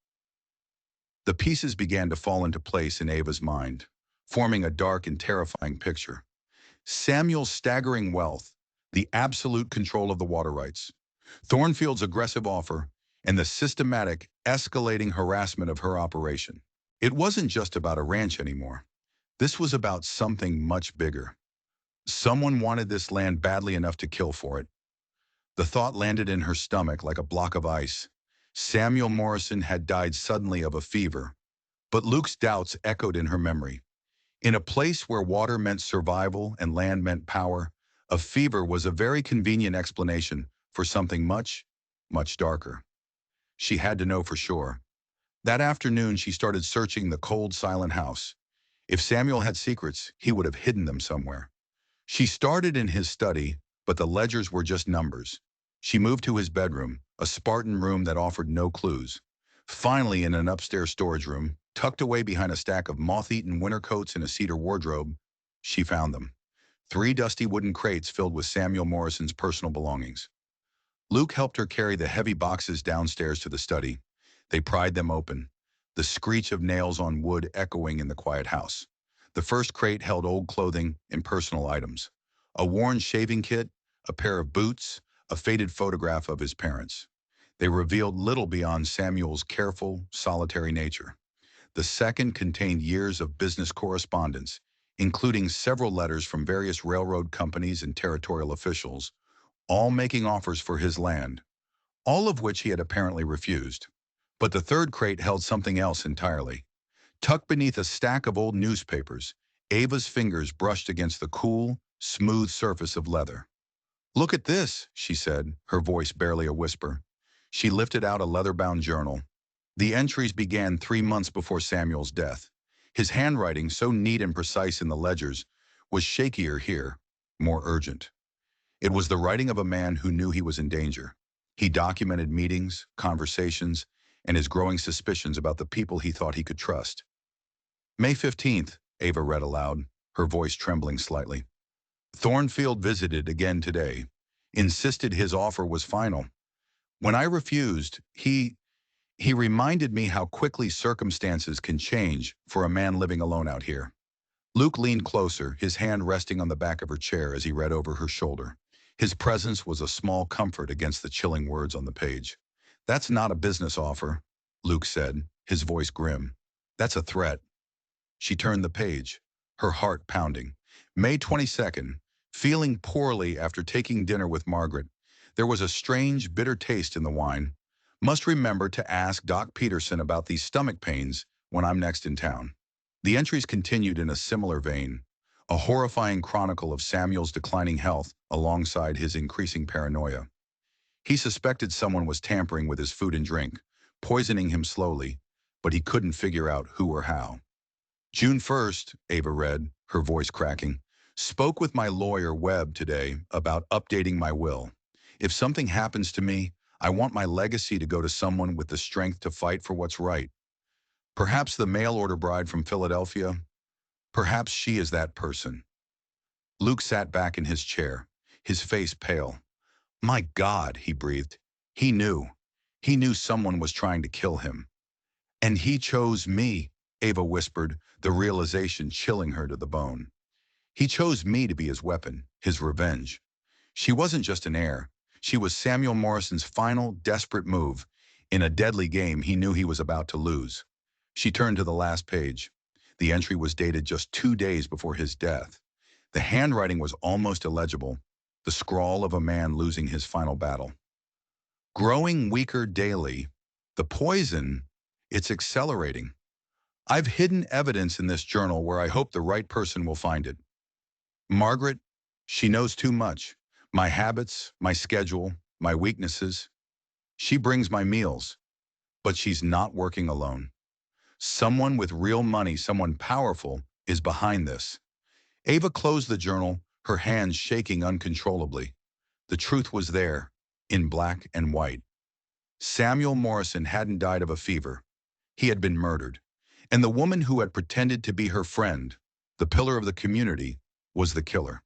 Speaker 1: The pieces began to fall into place in Ava's mind, forming a dark and terrifying picture. Samuel's staggering wealth, the absolute control of the water rights, Thornfield's aggressive offer, and the systematic, escalating harassment of her operation. It wasn't just about a ranch anymore. This was about something much bigger. Someone wanted this land badly enough to kill for it. The thought landed in her stomach like a block of ice. Samuel Morrison had died suddenly of a fever, but Luke's doubts echoed in her memory. In a place where water meant survival and land meant power, a fever was a very convenient explanation for something much, much darker. She had to know for sure. That afternoon, she started searching the cold, silent house. If Samuel had secrets, he would have hidden them somewhere. She started in his study, but the ledgers were just numbers. She moved to his bedroom, a Spartan room that offered no clues. Finally, in an upstairs storage room, tucked away behind a stack of moth-eaten winter coats and a cedar wardrobe, she found them. 3 dusty wooden crates filled with Samuel Morrison's personal belongings. Luke helped her carry the heavy boxes downstairs to the study. They pried them open, the screech of nails on wood echoing in the quiet house. The first crate held old clothing and personal items. A worn shaving kit, a pair of boots, a faded photograph of his parents. They revealed little beyond Samuel's careful, solitary nature. The second contained years of business correspondence, including several letters from various railroad companies and territorial officials, all making offers for his land, all of which he had apparently refused. But the third crate held something else entirely. Tucked beneath a stack of old newspapers, Ava's fingers brushed against the cool, smooth surface of leather. "Look at this," she said, her voice barely a whisper. She lifted out a leather-bound journal. The entries began 3 months before Samuel's death. His handwriting, so neat and precise in the ledgers, was shakier here, more urgent. It was the writing of a man who knew he was in danger. He documented meetings, conversations, and his growing suspicions about the people he thought he could trust. May 15th, Ava read aloud, her voice trembling slightly. Thornfield visited again today, insisted his offer was final. When I refused, he reminded me how quickly circumstances can change for a man living alone out here. Luke leaned closer, his hand resting on the back of her chair as he read over her shoulder. His presence was a small comfort against the chilling words on the page. "That's not a business offer," Luke said, his voice grim. "That's a threat." She turned the page, her heart pounding. May 22nd, feeling poorly after taking dinner with Margaret. There was a strange, bitter taste in the wine. "Must remember to ask Doc Peterson about these stomach pains when I'm next in town." The entries continued in a similar vein, a horrifying chronicle of Samuel's declining health alongside his increasing paranoia. He suspected someone was tampering with his food and drink, poisoning him slowly, but he couldn't figure out who or how. June 1st, Ava read, her voice cracking, "Spoke with my lawyer Webb today about updating my will. If something happens to me, I want my legacy to go to someone with the strength to fight for what's right. Perhaps the mail-order bride from Philadelphia. Perhaps she is that person." Luke sat back in his chair, his face pale. "My God," he breathed. He knew. He knew someone was trying to kill him. "And he chose me," Ava whispered, the realization chilling her to the bone. "He chose me to be his weapon, his revenge." She wasn't just an heir. She was Samuel Morrison's final, desperate move in a deadly game he knew he was about to lose. She turned to the last page. The entry was dated just 2 days before his death. The handwriting was almost illegible, the scrawl of a man losing his final battle. "Growing weaker daily. The poison, it's accelerating. I've hidden evidence in this journal where I hope the right person will find it. Margaret, she knows too much. My habits, my schedule, my weaknesses. She brings my meals, but she's not working alone. Someone with real money, someone powerful, is behind this." Ava closed the journal, her hands shaking uncontrollably. The truth was there, in black and white. Samuel Morrison hadn't died of a fever. He had been murdered. And the woman who had pretended to be her friend, the pillar of the community, was the killer.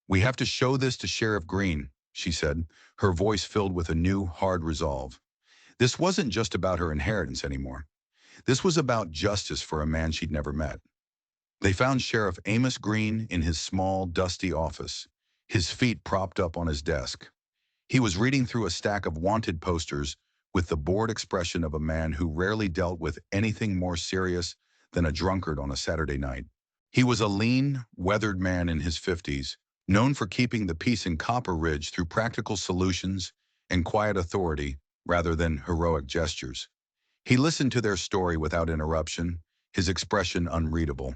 Speaker 1: "We have to show this to Sheriff Green," she said, her voice filled with a new, hard resolve. This wasn't just about her inheritance anymore. This was about justice for a man she'd never met. They found Sheriff Amos Green in his small, dusty office, his feet propped up on his desk. He was reading through a stack of wanted posters with the bored expression of a man who rarely dealt with anything more serious than a drunkard on a Saturday night. He was a lean, weathered man in his 50s, known for keeping the peace in Copper Ridge through practical solutions and quiet authority rather than heroic gestures. He listened to their story without interruption, his expression unreadable.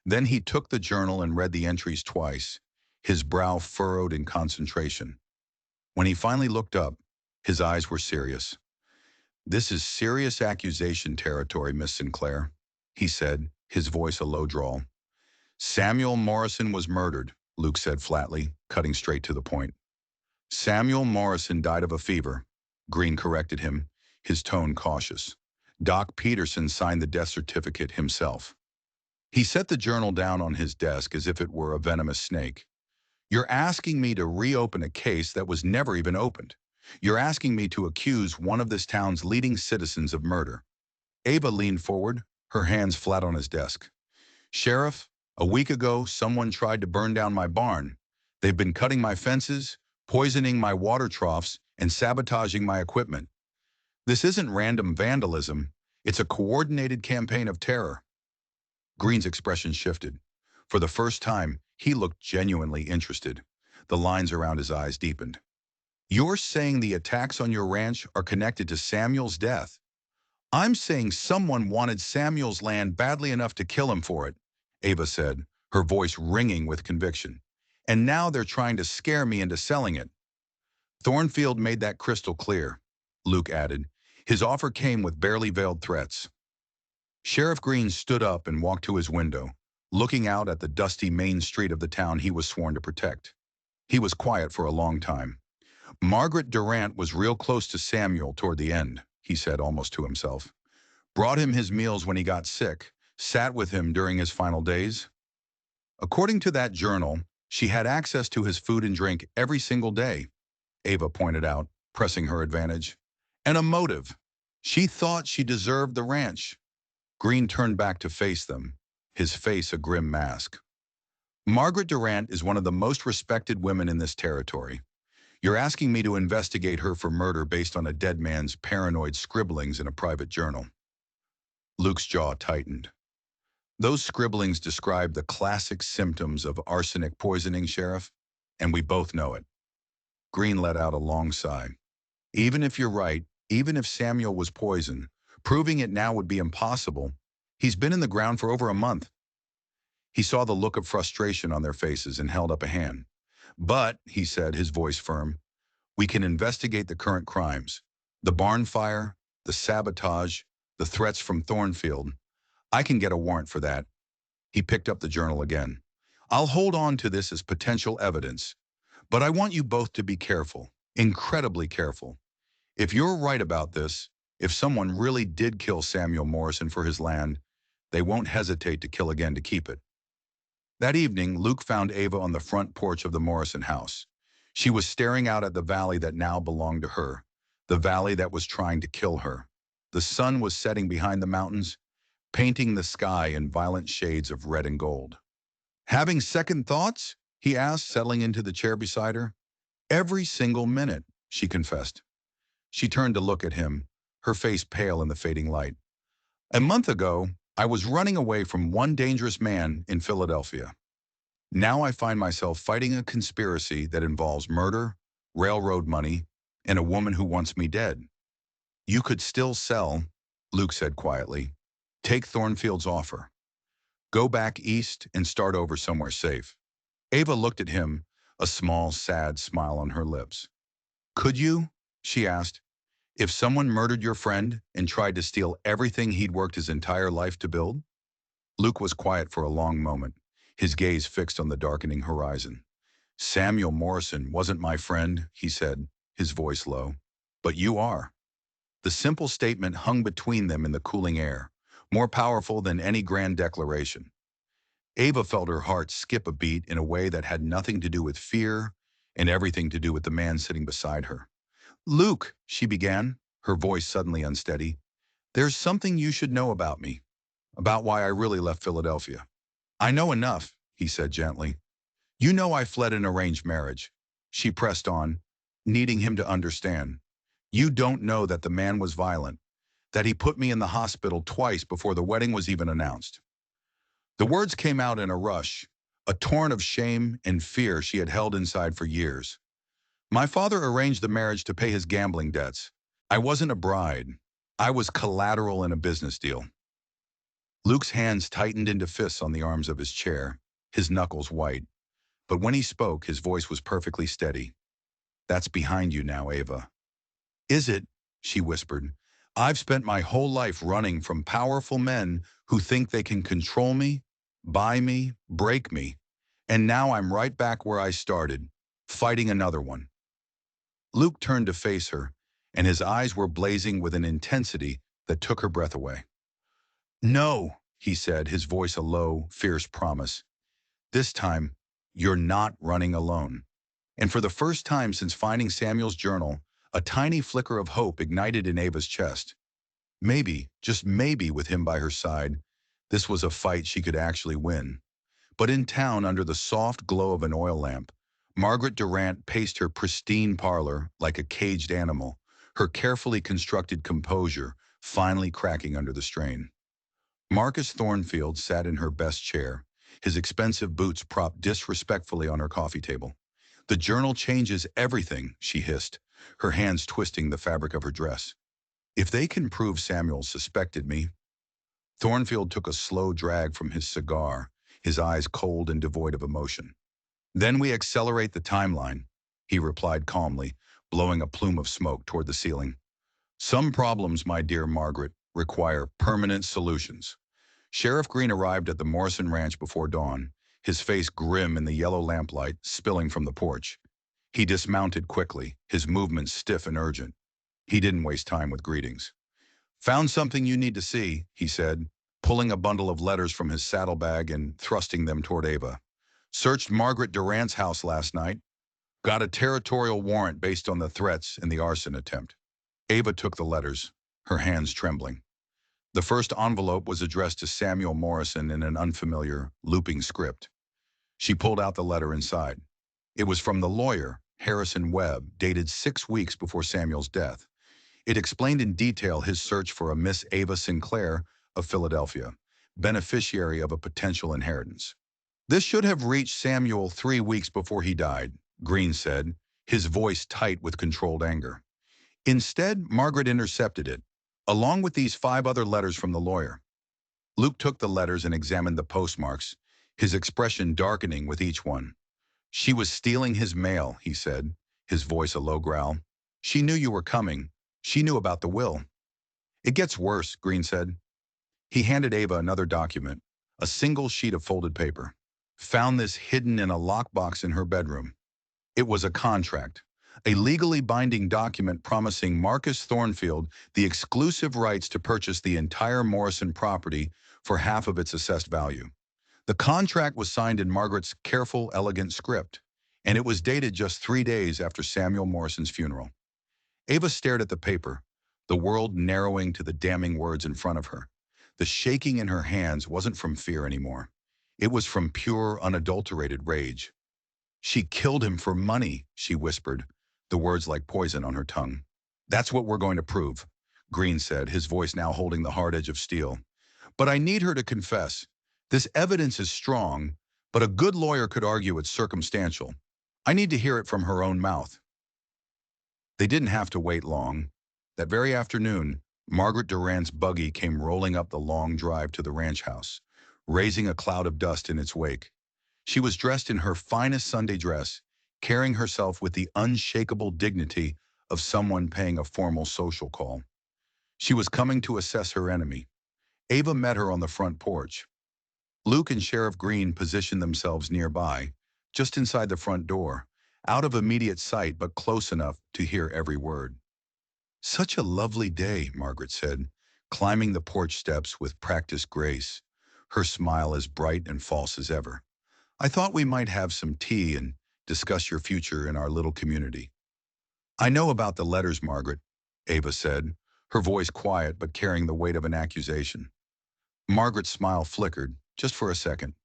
Speaker 1: Then he took the journal and read the entries twice, his brow furrowed in concentration. When he finally looked up, his eyes were serious. "This is serious accusation territory, Miss Sinclair," he said, his voice a low drawl. "Samuel Morrison was murdered," Luke said flatly, cutting straight to the point. "Samuel Morrison died of a fever," Green corrected him, his tone cautious. "Doc Peterson signed the death certificate himself." He set the journal down on his desk as if it were a venomous snake. "You're asking me to reopen a case that was never even opened. You're asking me to accuse one of this town's leading citizens of murder." Ava leaned forward, her hands flat on his desk. "Sheriff, a week ago, someone tried to burn down my barn. They've been cutting my fences, poisoning my water troughs, and sabotaging my equipment. This isn't random vandalism. It's a coordinated campaign of terror." Green's expression shifted. For the first time, he looked genuinely interested. The lines around his eyes deepened. "You're saying the attacks on your ranch are connected to Samuel's death?" "I'm saying someone wanted Samuel's land badly enough to kill him for it," Ava said, her voice ringing with conviction. "And now they're trying to scare me into selling it." "Thornfield made that crystal clear," Luke added. "His offer came with barely veiled threats." Sheriff Green stood up and walked to his window, looking out at the dusty main street of the town he was sworn to protect. He was quiet for a long time. "Margaret Durant was real close to Samuel toward the end," he said almost to himself. "Brought him his meals when he got sick, sat with him during his final days. According to that journal, she had access to his food and drink every single day," Ava pointed out, pressing her advantage. "And a motive. She thought she deserved the ranch." Green turned back to face them, his face a grim mask. "Margaret Durant is one of the most respected women in this territory. You're asking me to investigate her for murder based on a dead man's paranoid scribblings in a private journal." Luke's jaw tightened. "Those scribblings describe the classic symptoms of arsenic poisoning, Sheriff, and we both know it." Green let out a long sigh. "Even if you're right, even if Samuel was poisoned, proving it now would be impossible. He's been in the ground for over a month." He saw the look of frustration on their faces and held up a hand. "But," he said, his voice firm, "we can investigate the current crimes. The barn fire, the sabotage, the threats from Thornfield. I can get a warrant for that." He picked up the journal again. "I'll hold on to this as potential evidence. But I want you both to be careful, incredibly careful. If you're right about this, if someone really did kill Samuel Morrison for his land, they won't hesitate to kill again to keep it." That evening, Luke found Ava on the front porch of the Morrison house. She was staring out at the valley that now belonged to her, the valley that was trying to kill her. The sun was setting behind the mountains, painting the sky in violent shades of red and gold. "Having second thoughts?" he asked, settling into the chair beside her. "Every single minute," she confessed. She turned to look at him, her face pale in the fading light. "A month ago, I was running away from one dangerous man in Philadelphia. Now I find myself fighting a conspiracy that involves murder, railroad money, and a woman who wants me dead." "You could still sell," Luke said quietly. "Take Thornfield's offer. Go back east and start over somewhere safe." Ava looked at him, a small, sad smile on her lips. "Could you?" she asked. "If someone murdered your friend and tried to steal everything he'd worked his entire life to build?" Luke was quiet for a long moment, his gaze fixed on the darkening horizon. "Samuel Morrison wasn't my friend," he said, his voice low. But you are. The simple statement hung between them in the cooling air, more powerful than any grand declaration. Ava felt her heart skip a beat in a way that had nothing to do with fear and everything to do with the man sitting beside her. Luke, she began, her voice suddenly unsteady, there's something you should know about me, about why I really left Philadelphia. I know enough, he said gently. You know I fled an arranged marriage. She pressed on, needing him to understand. You don't know that the man was violent, that he put me in the hospital twice before the wedding was even announced. The words came out in a rush, a torrent of shame and fear she had held inside for years. My father arranged the marriage to pay his gambling debts. I wasn't a bride. I was collateral in a business deal. Luke's hands tightened into fists on the arms of his chair, his knuckles white. But when he spoke, his voice was perfectly steady. That's behind you now, Ava. Is it? She whispered. I've spent my whole life running from powerful men who think they can control me, buy me, break me. And now I'm right back where I started, fighting another one. Luke turned to face her, and his eyes were blazing with an intensity that took her breath away. No, he said, his voice a low, fierce promise. This time, you're not running alone. And for the first time since finding Samuel's journal, a tiny flicker of hope ignited in Ava's chest. Maybe, just maybe with him by her side, this was a fight she could actually win. But in town, under the soft glow of an oil lamp, Margaret Durant paced her pristine parlor like a caged animal, her carefully constructed composure finally cracking under the strain. Marcus Thornfield sat in her best chair, his expensive boots propped disrespectfully on her coffee table. The journal changes everything, she hissed, her hands twisting the fabric of her dress. If they can prove Samuel suspected me. Thornfield took a slow drag from his cigar, his eyes cold and devoid of emotion. Then we accelerate the timeline, he replied calmly, blowing a plume of smoke toward the ceiling. Some problems, my dear Margaret, require permanent solutions. Sheriff Green arrived at the Morrison Ranch before dawn, his face grim in the yellow lamplight spilling from the porch. He dismounted quickly, his movements stiff and urgent. He didn't waste time with greetings. Found something you need to see, he said, pulling a bundle of letters from his saddlebag and thrusting them toward Ava. Searched Margaret Durant's house last night. Got a territorial warrant based on the threats and the arson attempt. Ava took the letters, her hands trembling. The first envelope was addressed to Samuel Morrison in an unfamiliar, looping script. She pulled out the letter inside. It was from the lawyer, Harrison Webb, dated 6 weeks before Samuel's death. It explained in detail his search for a Miss Ava Sinclair of Philadelphia, beneficiary of a potential inheritance. This should have reached Samuel 3 weeks before he died, Green said, his voice tight with controlled anger. Instead, Margaret intercepted it, along with these 5 other letters from the lawyer. Luke took the letters and examined the postmarks, his expression darkening with each one. She was stealing his mail, he said, his voice a low growl. She knew you were coming. She knew about the will. It gets worse, Green said. He handed Ava another document, a single sheet of folded paper. Found this hidden in a lockbox in her bedroom. It was a contract, a legally binding document promising Marcus Thornfield the exclusive rights to purchase the entire Morrison property for half of its assessed value. The contract was signed in Margaret's careful, elegant script, and it was dated just 3 days after Samuel Morrison's funeral. Ava stared at the paper, the world narrowing to the damning words in front of her. The shaking in her hands wasn't from fear anymore. It was from pure, unadulterated rage. She killed him for money, she whispered, the words like poison on her tongue. That's what we're going to prove, Green said, his voice now holding the hard edge of steel. But I need her to confess. This evidence is strong, but a good lawyer could argue it's circumstantial. I need to hear it from her own mouth. They didn't have to wait long. That very afternoon, Margaret Durant's buggy came rolling up the long drive to the ranch house, raising a cloud of dust in its wake. She was dressed in her finest Sunday dress, carrying herself with the unshakable dignity of someone paying a formal social call. She was coming to assess her enemy. Ava met her on the front porch. Luke and Sheriff Green positioned themselves nearby, just inside the front door, out of immediate sight but close enough to hear every word. "Such a lovely day," Margaret said, climbing the porch steps with practiced grace, her smile as bright and false as ever. "I thought we might have some tea and discuss your future in our little community." "I know about the letters, Margaret," Ava said, her voice quiet but carrying the weight of an accusation. Margaret's smile flickered, just for a second.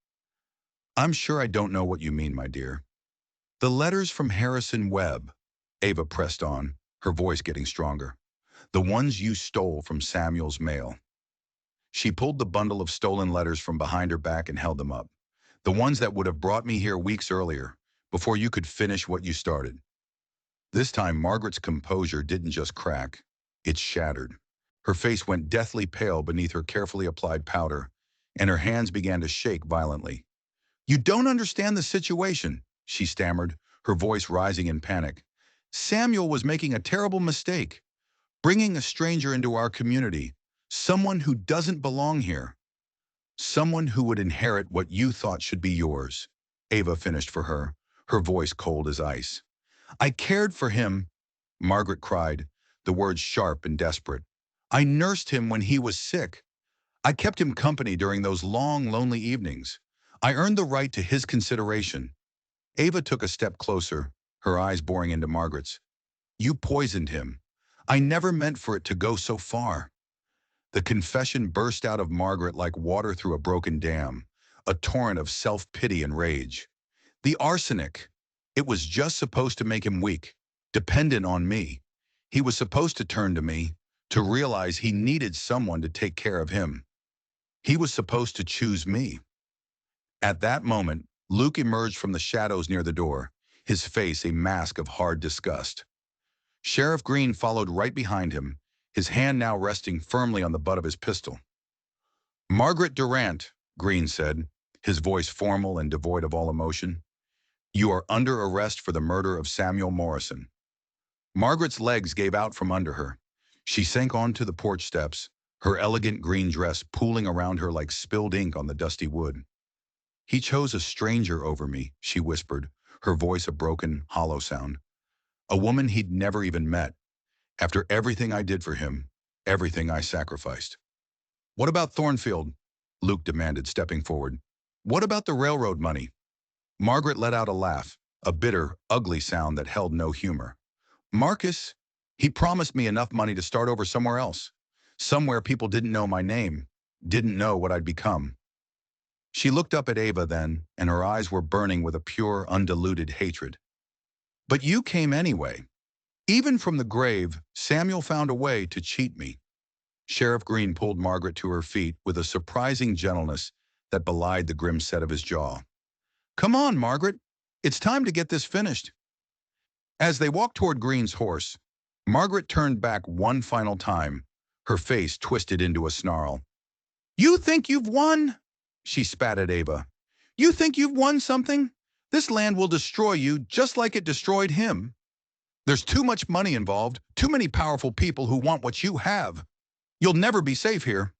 Speaker 1: "I'm sure I don't know what you mean, my dear." "The letters from Harrison Webb," Ava pressed on, her voice getting stronger. "The ones you stole from Samuel's mail." She pulled the bundle of stolen letters from behind her back and held them up. "The ones that would have brought me here weeks earlier, before you could finish what you started." This time, Margaret's composure didn't just crack, it shattered. Her face went deathly pale beneath her carefully applied powder, and her hands began to shake violently. "You don't understand the situation," she stammered, her voice rising in panic. "Samuel was making a terrible mistake, bringing a stranger into our community, someone who doesn't belong here, someone who would inherit what you thought should be yours." Ava finished for her, her voice cold as ice. "I cared for him," Margaret cried, the words sharp and desperate. "I nursed him when he was sick. I kept him company during those long, lonely evenings. I earned the right to his consideration." Ava took a step closer, her eyes boring into Margaret's. "You poisoned him. I never meant for it to go so far." The confession burst out of Margaret like water through a broken dam, a torrent of self-pity and rage. "The arsenic. It was just supposed to make him weak, dependent on me. He was supposed to turn to me, to realize he needed someone to take care of him. He was supposed to choose me." At that moment, Luke emerged from the shadows near the door, his face a mask of hard disgust. Sheriff Green followed right behind him, his hand now resting firmly on the butt of his pistol. "Margaret Durant," Green said, his voice formal and devoid of all emotion, "you are under arrest for the murder of Samuel Morrison." Margaret's legs gave out from under her. She sank onto the porch steps, her elegant green dress pooling around her like spilled ink on the dusty wood. "He chose a stranger over me," she whispered, her voice a broken, hollow sound. "A woman he'd never even met. After everything I did for him, everything I sacrificed." "What about Thornfield?" Luke demanded, stepping forward. "What about the railroad money?" Margaret let out a laugh, a bitter, ugly sound that held no humor. "Marcus, he promised me enough money to start over somewhere else. Somewhere people didn't know my name, didn't know what I'd become." She looked up at Ava then, and her eyes were burning with a pure, undiluted hatred. "But you came anyway. Even from the grave, Samuel found a way to cheat me." Sheriff Green pulled Margaret to her feet with a surprising gentleness that belied the grim set of his jaw. "Come on, Margaret. It's time to get this finished." As they walked toward Green's horse, Margaret turned back one final time, her face twisted into a snarl. "You think you've won?" she spat at Ava. "You think you've won something? This land will destroy you just like it destroyed him. There's too much money involved, too many powerful people who want what you have. You'll never be safe here."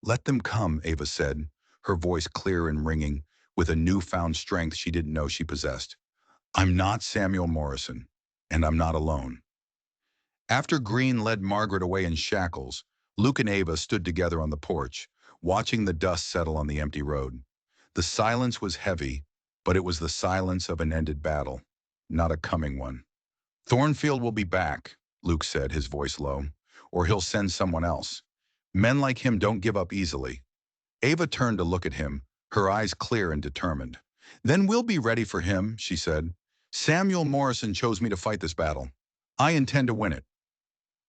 Speaker 1: "Let them come," Ava said, her voice clear and ringing, with a newfound strength she didn't know she possessed. "I'm not Samuel Morrison, and I'm not alone." After Green led Margaret away in shackles, Luke and Ava stood together on the porch, watching the dust settle on the empty road. The silence was heavy, but it was the silence of an ended battle, not a coming one. "Thornfield will be back," Luke said, his voice low, "or he'll send someone else. Men like him don't give up easily." Ava turned to look at him, her eyes clear and determined. "Then we'll be ready for him," she said. "Samuel Morrison chose me to fight this battle. I intend to win it."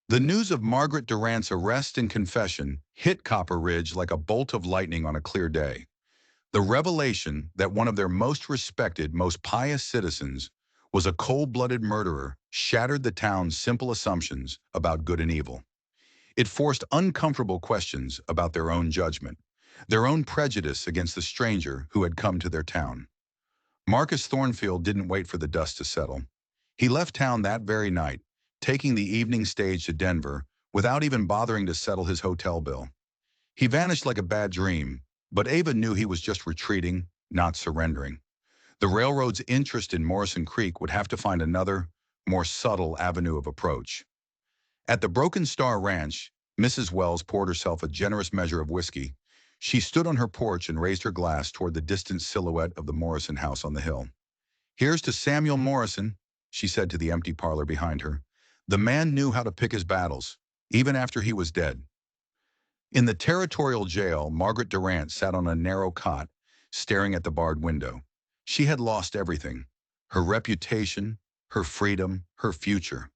Speaker 1: The news of Margaret Durant's arrest and confession hit Copper Ridge like a bolt of lightning on a clear day. The revelation that one of their most respected, most pious citizens was a cold-blooded murderer shattered the town's simple assumptions about good and evil. It forced uncomfortable questions about their own judgment, their own prejudice against the stranger who had come to their town. Marcus Thornfield didn't wait for the dust to settle. He left town that very night, taking the evening stage to Denver without even bothering to settle his hotel bill. He vanished like a bad dream, but Ava knew he was just retreating, not surrendering. The railroad's interest in Morrison Creek would have to find another, more subtle avenue of approach. At the Broken Star Ranch, Mrs. Wells poured herself a generous measure of whiskey. She stood on her porch and raised her glass toward the distant silhouette of the Morrison house on the hill. "Here's to Samuel Morrison," she said to the empty parlor behind her. "The man knew how to pick his battles, even after he was dead." In the territorial jail, Margaret Durant sat on a narrow cot, staring at the barred window. She had lost everything: her reputation, her freedom, her future.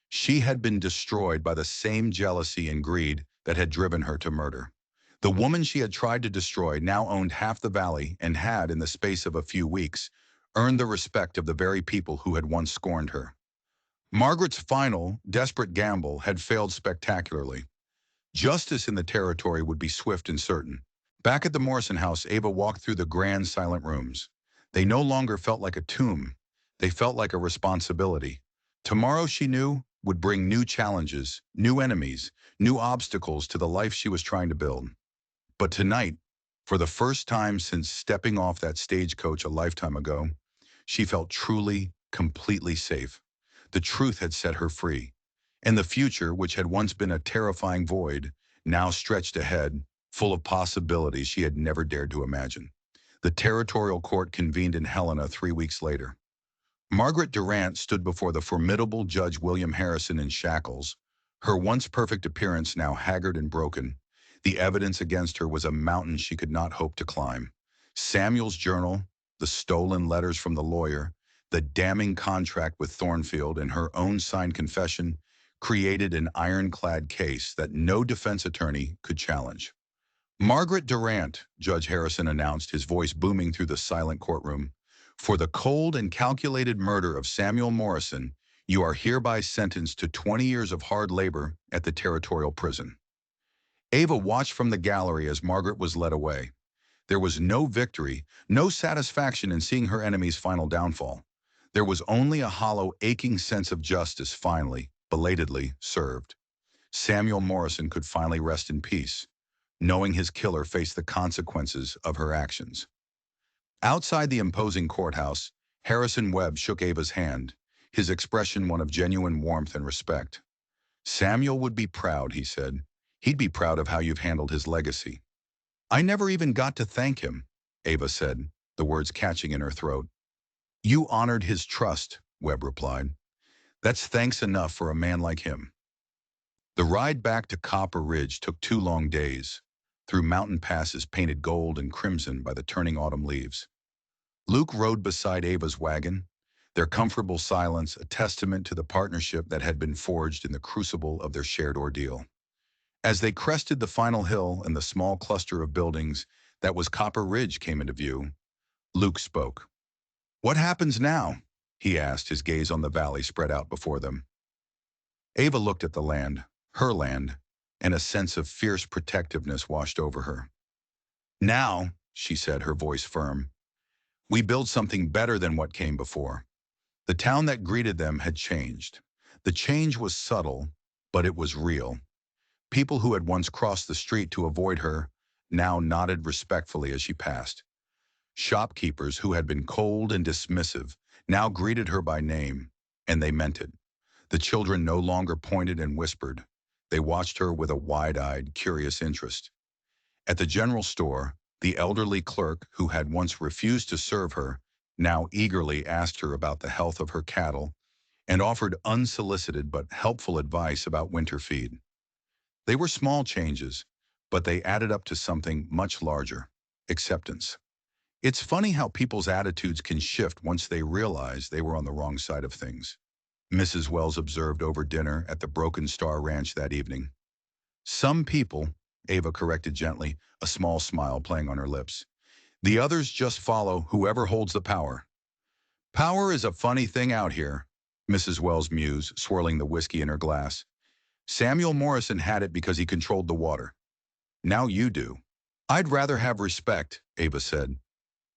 Speaker 1: She had been destroyed by the same jealousy and greed that had driven her to murder. The woman she had tried to destroy now owned half the valley and had, in the space of a few weeks, earned the respect of the very people who had once scorned her. Margaret's final, desperate gamble had failed spectacularly. Justice in the territory would be swift and certain. Back at the Morrison house, Ava walked through the grand, silent rooms. They no longer felt like a tomb. They felt like a responsibility. Tomorrow, she knew, would bring new challenges, new enemies, new obstacles to the life she was trying to build. But tonight, for the first time since stepping off that stagecoach a lifetime ago, she felt truly, completely safe. The truth had set her free. And the future, which had once been a terrifying void, now stretched ahead, full of possibilities she had never dared to imagine. The territorial court convened in Helena 3 weeks later. Margaret Durant stood before the formidable Judge William Harrison in shackles, her once perfect appearance now haggard and broken. The evidence against her was a mountain she could not hope to climb. Samuel's journal, the stolen letters from the lawyer, the damning contract with Thornfield, and her own signed confession created an ironclad case that no defense attorney could challenge. "Margaret Durant," Judge Harrison announced, his voice booming through the silent courtroom, "for the cold and calculated murder of Samuel Morrison, you are hereby sentenced to 20 years of hard labor at the territorial prison." Ava watched from the gallery as Margaret was led away. There was no victory, no satisfaction in seeing her enemy's final downfall. There was only a hollow, aching sense of justice finally, belatedly, served. Samuel Morrison could finally rest in peace, knowing his killer faced the consequences of her actions. Outside the imposing courthouse, Harrison Webb shook Ava's hand, his expression one of genuine warmth and respect. "Samuel would be proud," he said. "He'd be proud of how you've handled his legacy." "I never even got to thank him," Ava said, the words catching in her throat. "You honored his trust," Webb replied. "That's thanks enough for a man like him." The ride back to Copper Ridge took 2 long days, through mountain passes painted gold and crimson by the turning autumn leaves. Luke rode beside Ava's wagon, their comfortable silence a testament to the partnership that had been forged in the crucible of their shared ordeal. As they crested the final hill and the small cluster of buildings that was Copper Ridge came into view, Luke spoke. "What happens now?" he asked, his gaze on the valley spread out before them. Ava looked at the land, her land, and a sense of fierce protectiveness washed over her. "Now," she said, her voice firm, "we build something better than what came before." The town that greeted them had changed. The change was subtle, but it was real. People who had once crossed the street to avoid her now nodded respectfully as she passed. Shopkeepers who had been cold and dismissive now greeted her by name, and they meant it. The children no longer pointed and whispered. They watched her with a wide-eyed, curious interest. At the general store, the elderly clerk who had once refused to serve her now eagerly asked her about the health of her cattle and offered unsolicited but helpful advice about winter feed. They were small changes, but they added up to something much larger: acceptance. It's funny how people's attitudes can shift once they realize they were on the wrong side of things, Mrs. Wells observed over dinner at the Broken Star Ranch that evening. "Some people," Ava corrected gently, a small smile playing on her lips. "The others just follow whoever holds the power." "Power is a funny thing out here," Mrs. Wells mused, swirling the whiskey in her glass. "Samuel Morrison had it because he controlled the water. Now you do." "I'd rather have respect," Ava said.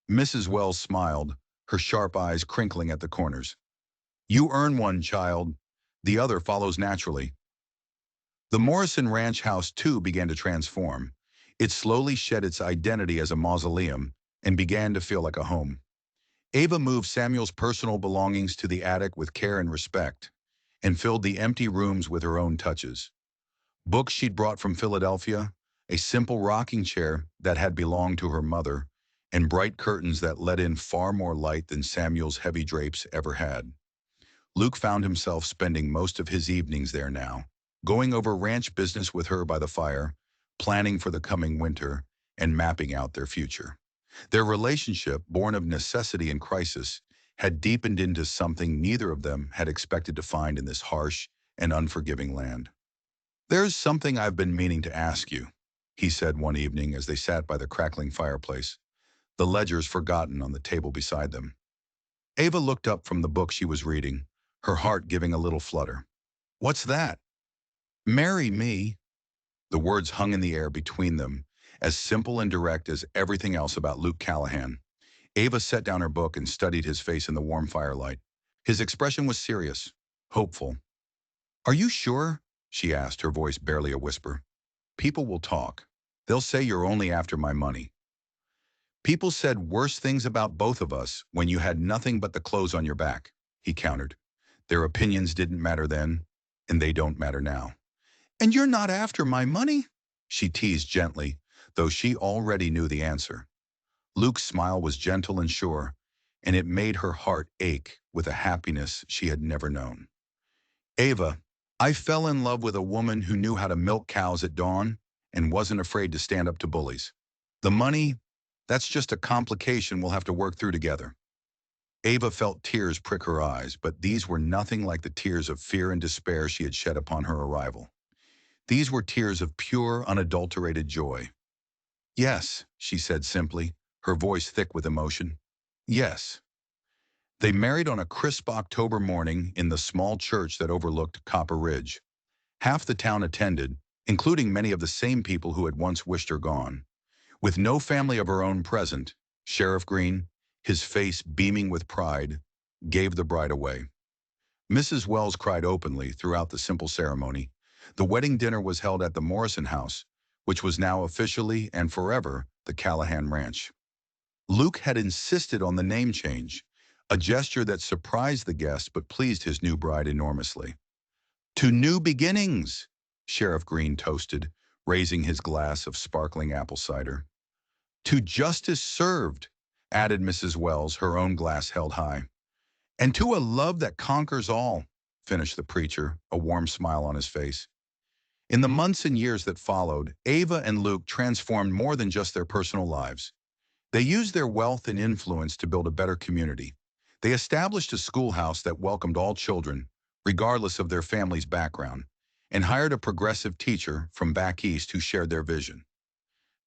Speaker 1: Mrs. Wells smiled, her sharp eyes crinkling at the corners. "You earn one, child. The other follows naturally." The Morrison Ranch house, too, began to transform. It slowly shed its identity as a mausoleum and began to feel like a home. Ava moved Samuel's personal belongings to the attic with care and respect, and filled the empty rooms with her own touches. Books she'd brought from Philadelphia, a simple rocking chair that had belonged to her mother, and bright curtains that let in far more light than Samuel's heavy drapes ever had. Luke found himself spending most of his evenings there now, going over ranch business with her by the fire, planning for the coming winter, and mapping out their future. Their relationship, born of necessity and crisis, had deepened into something neither of them had expected to find in this harsh and unforgiving land. "There's something I've been meaning to ask you," he said one evening as they sat by the crackling fireplace, the ledgers forgotten on the table beside them. Ava looked up from the book she was reading, her heart giving a little flutter. "What's that?" "Marry me." The words hung in the air between them, as simple and direct as everything else about Luke Callahan. Ava set down her book and studied his face in the warm firelight. His expression was serious, hopeful. "Are you sure?" she asked, her voice barely a whisper. "People will talk. They'll say you're only after my money." "People said worse things about both of us when you had nothing but the clothes on your back," he countered. "Their opinions didn't matter then, and they don't matter now." "And you're not after my money?" she teased gently, though she already knew the answer. Luke's smile was gentle and sure, and it made her heart ache with a happiness she had never known. "Ava, I fell in love with a woman who knew how to milk cows at dawn and wasn't afraid to stand up to bullies. The money, that's just a complication we'll have to work through together." Ava felt tears prick her eyes, but these were nothing like the tears of fear and despair she had shed upon her arrival. These were tears of pure, unadulterated joy. "Yes," she said simply, her voice thick with emotion. "Yes." They married on a crisp October morning in the small church that overlooked Copper Ridge. Half the town attended, including many of the same people who had once wished her gone. With no family of her own present, Sheriff Green, his face beaming with pride, gave the bride away. Mrs. Wells cried openly throughout the simple ceremony. The wedding dinner was held at the Morrison House, which was now officially and forever the Callahan Ranch. Luke had insisted on the name change, a gesture that surprised the guests but pleased his new bride enormously. "To new beginnings," Sheriff Green toasted, raising his glass of sparkling apple cider. "To justice served," added Mrs. Wells, her own glass held high. "And to a love that conquers all," finished the preacher, a warm smile on his face. In the months and years that followed, Ava and Luke transformed more than just their personal lives. They used their wealth and influence to build a better community. They established a schoolhouse that welcomed all children, regardless of their family's background, and hired a progressive teacher from back east who shared their vision.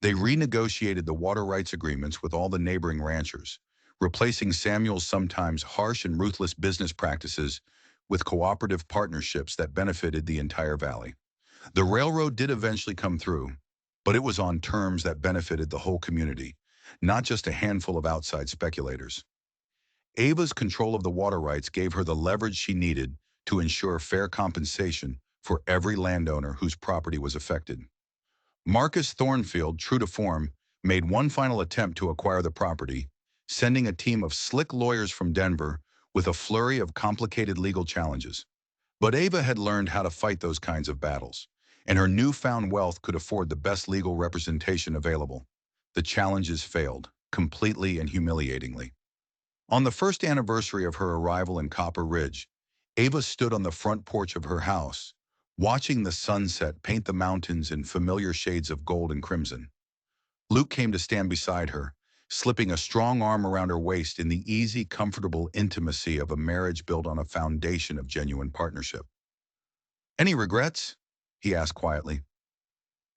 Speaker 1: They renegotiated the water rights agreements with all the neighboring ranchers, replacing Samuel's sometimes harsh and ruthless business practices with cooperative partnerships that benefited the entire valley. The railroad did eventually come through, but it was on terms that benefited the whole community, not just a handful of outside speculators. Ava's control of the water rights gave her the leverage she needed to ensure fair compensation for every landowner whose property was affected. Marcus Thornfield, true to form, made one final attempt to acquire the property, sending a team of slick lawyers from Denver with a flurry of complicated legal challenges. But Ava had learned how to fight those kinds of battles, and her newfound wealth could afford the best legal representation available. The challenges failed, completely and humiliatingly. On the first anniversary of her arrival in Copper Ridge, Ava stood on the front porch of her house, watching the sunset paint the mountains in familiar shades of gold and crimson. Luke came to stand beside her, slipping a strong arm around her waist in the easy, comfortable intimacy of a marriage built on a foundation of genuine partnership. "Any regrets?" he asked quietly.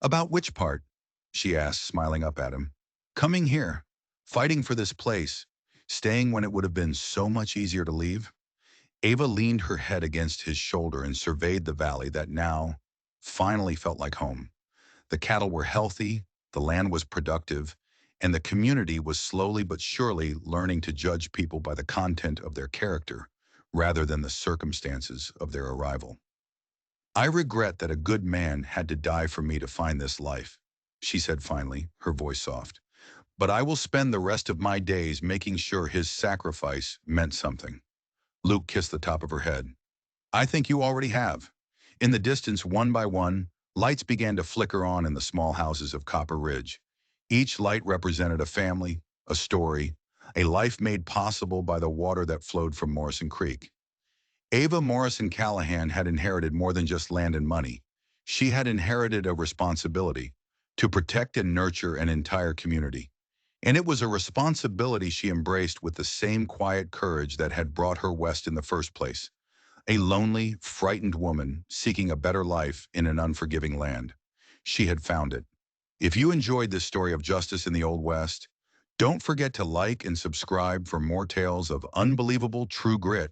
Speaker 1: "About which part?" she asked, smiling up at him. "Coming here, fighting for this place, staying when it would have been so much easier to leave?" Ava leaned her head against his shoulder and surveyed the valley that now finally felt like home. The cattle were healthy, the land was productive, and the community was slowly but surely learning to judge people by the content of their character rather than the circumstances of their arrival. "I regret that a good man had to die for me to find this life," she said finally, her voice soft. but I will spend the rest of my days making sure his sacrifice meant something. Luke kissed the top of her head. I think you already have. In the distance, one by one, lights began to flicker on in the small houses of Copper Ridge. Each light represented a family, a story, a life made possible by the water that flowed from Morrison Creek. Ava Morrison Callahan had inherited more than just land and money. She had inherited a responsibility to protect and nurture an entire community. And it was a responsibility she embraced with the same quiet courage that had brought her west in the first place. A lonely, frightened woman seeking a better life in an unforgiving land. She had found it. If you enjoyed this story of justice in the Old West, don't forget to like and subscribe for more tales of unbelievable true grit.